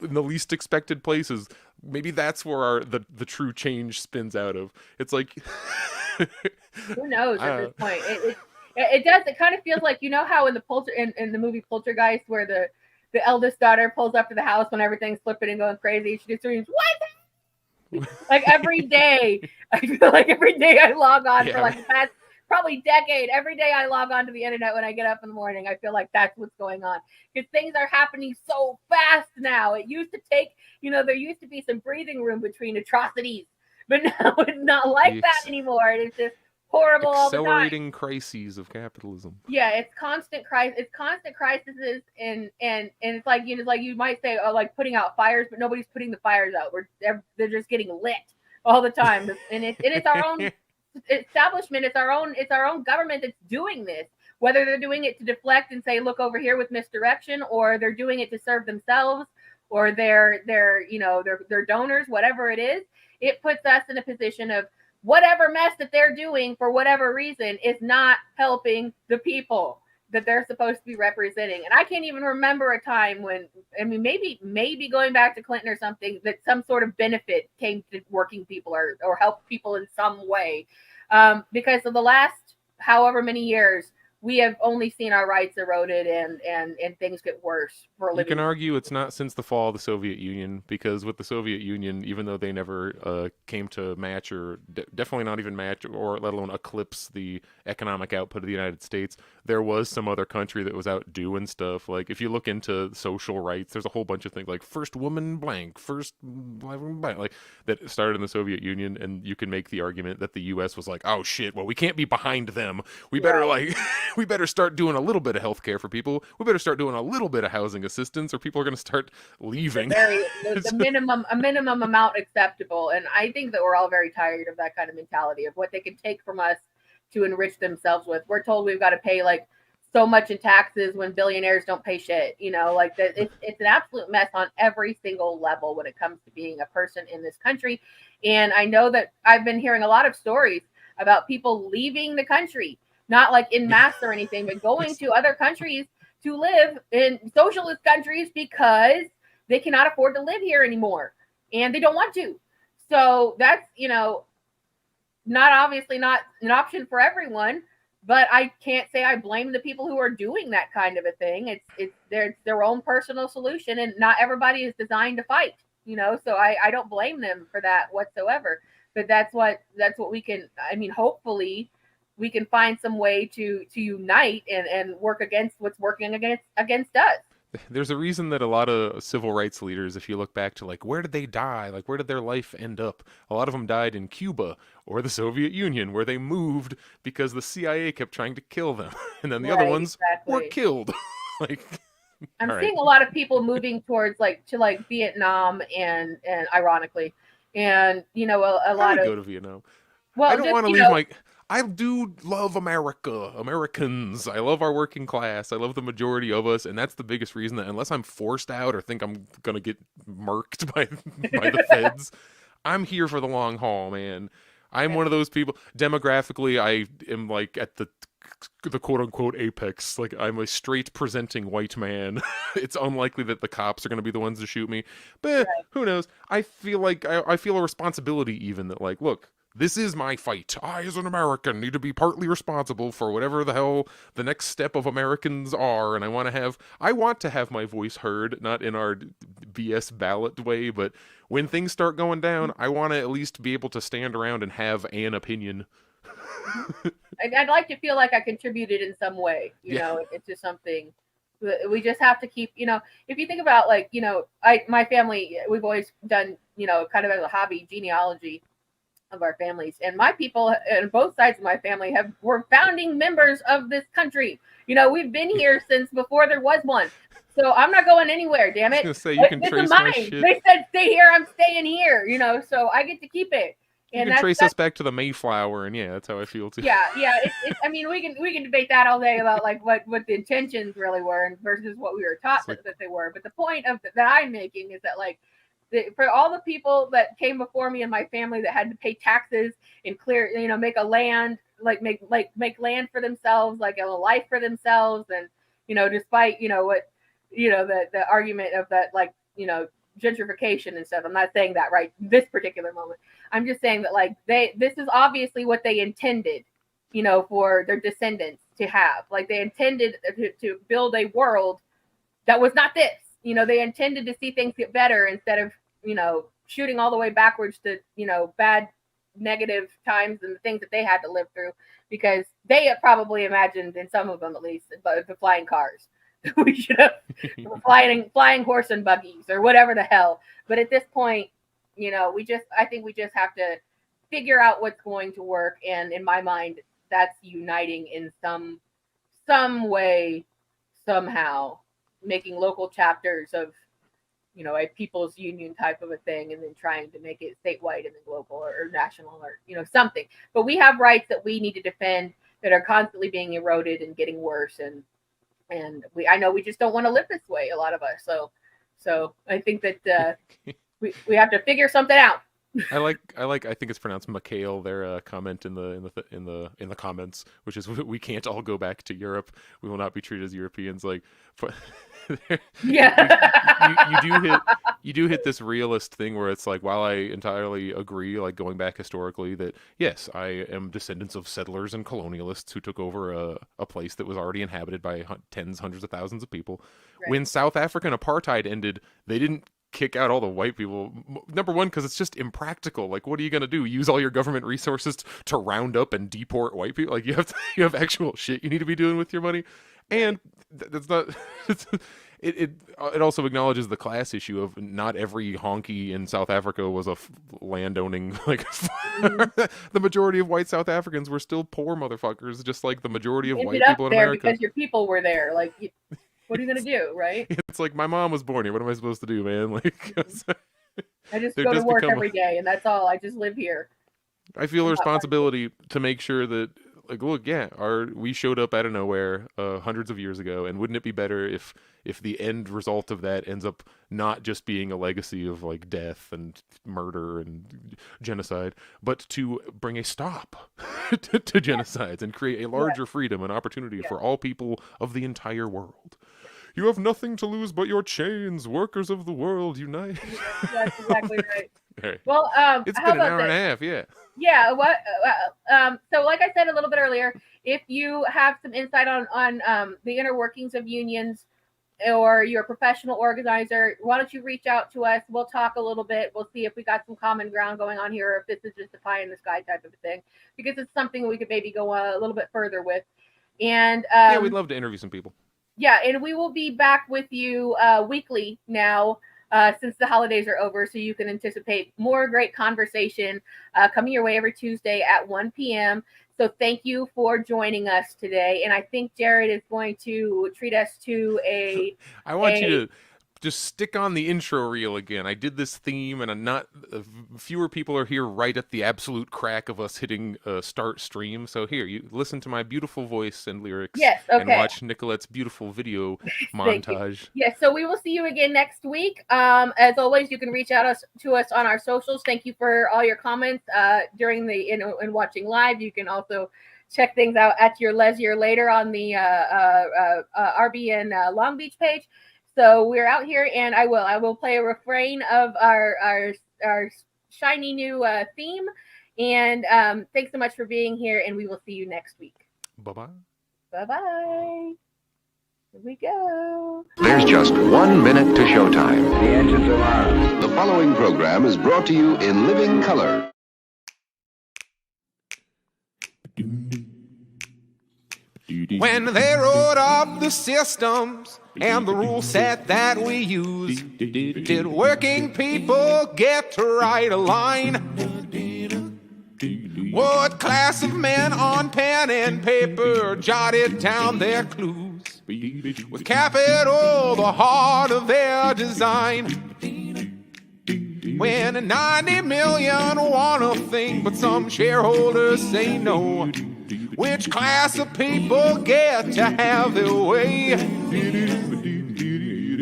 in the least expected places, maybe that's where the true change spins out of. It's like, who knows at this point? It does. It kind of feels like, how in the movie Poltergeist, where the eldest daughter pulls up to the house when everything's flipping and going crazy, she just screams, "What?" Like every day, I feel like every day I log on for like the past probably decade. Every day I log on to the internet when I get up in the morning. I feel like that's what's going on, because things are happening so fast now. It used to take, there used to be some breathing room between atrocities, but now it's not like that anymore. It's just horrible all the time. Accelerating crises of capitalism. Yeah, it's constant crisis. It's constant crises, and it's like, like you might say, like putting out fires, but nobody's putting the fires out. They're just getting lit all the time, and it's our own establishment. It's our own government that's doing this. Whether they're doing it to deflect and say, look over here with misdirection, or they're doing it to serve themselves, or their donors, whatever it is, it puts us in a position of whatever mess that they're doing for whatever reason is not helping the people that they're supposed to be representing. And I can't even remember a time when, maybe going back to Clinton or something, that some sort of benefit came to working people or helped people in some way. Because of the last however many years, we have only seen our rights eroded and things get worse for a living. You can argue it's not since the fall of the Soviet Union, because with the Soviet Union, even though they never came to match or definitely not even match or let alone eclipse the economic output of the United States, there was some other country that was out doing stuff. Like if you look into social rights, there's a whole bunch of things like first woman blank, first blank, like that started in the Soviet Union, and you can make the argument that the U.S. was like, oh shit, well we can't be behind them. We better we better start doing a little bit of healthcare for people. We better start doing a little bit of housing assistance, or people are going to start leaving. The minimum amount acceptable. And I think that we're all very tired of that kind of mentality of what they can take from us to enrich themselves with. We're told we've got to pay like so much in taxes when billionaires don't pay shit. Like that. It's an absolute mess on every single level when it comes to being a person in this country. And I know that I've been hearing a lot of stories about people leaving the country, not like in mass or anything, but going to other countries to live in socialist countries because they cannot afford to live here anymore and they don't want to. So that's, not obviously not an option for everyone, but I can't say I blame the people who are doing that kind of a thing. It's their own personal solution, and not everybody is designed to fight, so I don't blame them for that whatsoever. But that's what we can, hopefully we can find some way to unite and work against what's working against us. There's a reason that a lot of civil rights leaders, if you look back to like where did they die, like where did their life end up, a lot of them died in Cuba or the Soviet Union, where they moved because the CIA kept trying to kill them, and then the other ones were killed. Like, I'm seeing a lot of people moving towards to Vietnam and ironically, and a lot of go to Vietnam. Well, I don't want to leave I do love America, Americans. I love our working class. I love the majority of us, and that's the biggest reason that unless I'm forced out or think I'm gonna get murked by the feds, I'm here for the long haul, man. I'm one of those people. Demographically, I am like at the quote unquote apex. Like, I'm a straight presenting white man. It's unlikely that the cops are gonna be the ones to shoot me, but who knows? I feel like I feel a responsibility even that, like, look, this is my fight. I, as an American, need to be partly responsible for whatever the hell the next step of Americans are, and I want to have my voice heard, not in our BS ballot way, but when things start going down, I want to at least be able to stand around and have an opinion. I'd like to feel like I contributed in some way, into something. We just have to keep, if you think about my family, we've always done, kind of as a hobby, genealogy of our families, and my people and both sides of my family were founding members of this country. We've been here since before there was one, so I'm not going anywhere. Damn it! I was gonna say, you can trace my shit. They said stay here, I'm staying here. So I get to keep it. You can trace us back to the Mayflower, and that's how I feel too. Yeah. We can debate that all day about like what the intentions really were and versus what we were taught that they were. But the point that I'm making is that for all the people that came before me and my family that had to pay taxes and clear, make a land, make land for themselves, like a life for themselves, and despite what the argument of that, gentrification and stuff. I'm not saying that right this particular moment. I'm just saying that this is obviously what they intended, for their descendants to have. Like, they intended to build a world that was not this. They intended to see things get better instead of, shooting all the way backwards to, bad, negative times and the things that they had to live through, because they had probably imagined, in some of them at least, the flying cars. We should have flying horse and buggies or whatever the hell. But at this point, I think we just have to figure out what's going to work. And in my mind, that's uniting in some way, somehow, making local chapters of, a people's union type of a thing, and then trying to make it statewide and then global or national or, something. But we have rights that we need to defend that are constantly being eroded and getting worse. And I know we just don't want to live this way, a lot of us. So I think that we have to figure something out. I think it's pronounced McHale, their comment in the comments, which is, we can't all go back to Europe. We will not be treated as Europeans. You do hit this realist thing where it's like, while I entirely agree, like going back historically, that yes, I am descendants of settlers and colonialists who took over a place that was already inhabited by hundreds of thousands of people. Right. When South African apartheid ended, they didn't kick out all the white people. Number one, because it's just impractical. Like, what are you going to do? Use all your government resources to round up and deport white people? Like, you have actual shit you need to be doing with your money. And that's not. It also acknowledges the class issue of not every honky in South Africa was a landowning. The majority of white South Africans were still poor motherfuckers, just like the majority of white people in America. Because your people were there. Like, what are you gonna do, right? It's like, my mom was born here. What am I supposed to do, man? Like, I just go to work every day, and that's all. I just live here. I feel a responsibility to make sure that, like, look, yeah, we showed up out of nowhere hundreds of years ago, and wouldn't it be better if the end result of that ends up not just being a legacy of like death and murder and genocide, but to bring a stop to genocides and create a larger freedom and opportunity for all people of the entire world. You have nothing to lose but your chains, workers of the world, unite. That's exactly right. Right. Well, it's how been an about hour and this? a half, yeah. Yeah. What? So, like I said a little bit earlier, if you have some insight on the inner workings of unions, or you're a professional organizer, why don't you reach out to us? We'll talk a little bit. We'll see if we got some common ground going on here, or if this is just a pie in the sky type of a thing, because it's something we could maybe go a little bit further with. And yeah, we'd love to interview some people. Yeah, and we will be back with you weekly now since the holidays are over, so you can anticipate more great conversation coming your way every Tuesday at 1 p.m. So thank you for joining us today. And I think Jared is going to treat us to I want you to just stick on the intro reel again. I did this theme, and fewer people are here right at the absolute crack of us hitting start stream. So here, you listen to my beautiful voice and lyrics. Yes, okay. And watch Nicolette's beautiful video montage. Yes, so we will see you again next week. As always, you can reach out to us on our socials. Thank you for all your comments during and watching live. You can also check things out at your leisure later on the RBN Long Beach page. So we're out here, and I will play a refrain of our shiny new theme. And thanks so much for being here, and we will see you next week. Bye-bye. Bye-bye. Here we go. There's just 1 minute to showtime. The engines are on. The following program is brought to you in living color. When they wrote up the systems and the rule set that we use, did working people get to write a line? What class of men on pen and paper jotted down their clues, with capital the heart of their design? When 90 million want a thing, but some shareholders say no, which class of people get to have their way?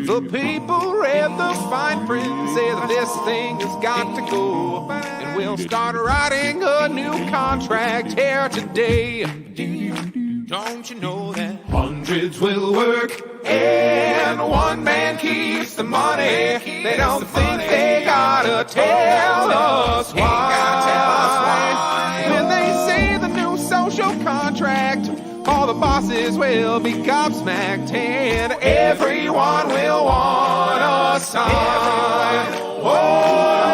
The people read the fine print, say that this thing has got to go, and we'll start writing a new contract here today. Don't you know that hundreds will work and one man keeps the money? They don't think they gotta tell us why. When they say the new social contract, all the bosses will be gobsmacked, and everyone will want a sign. Oh,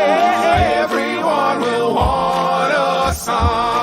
everyone will want a sign.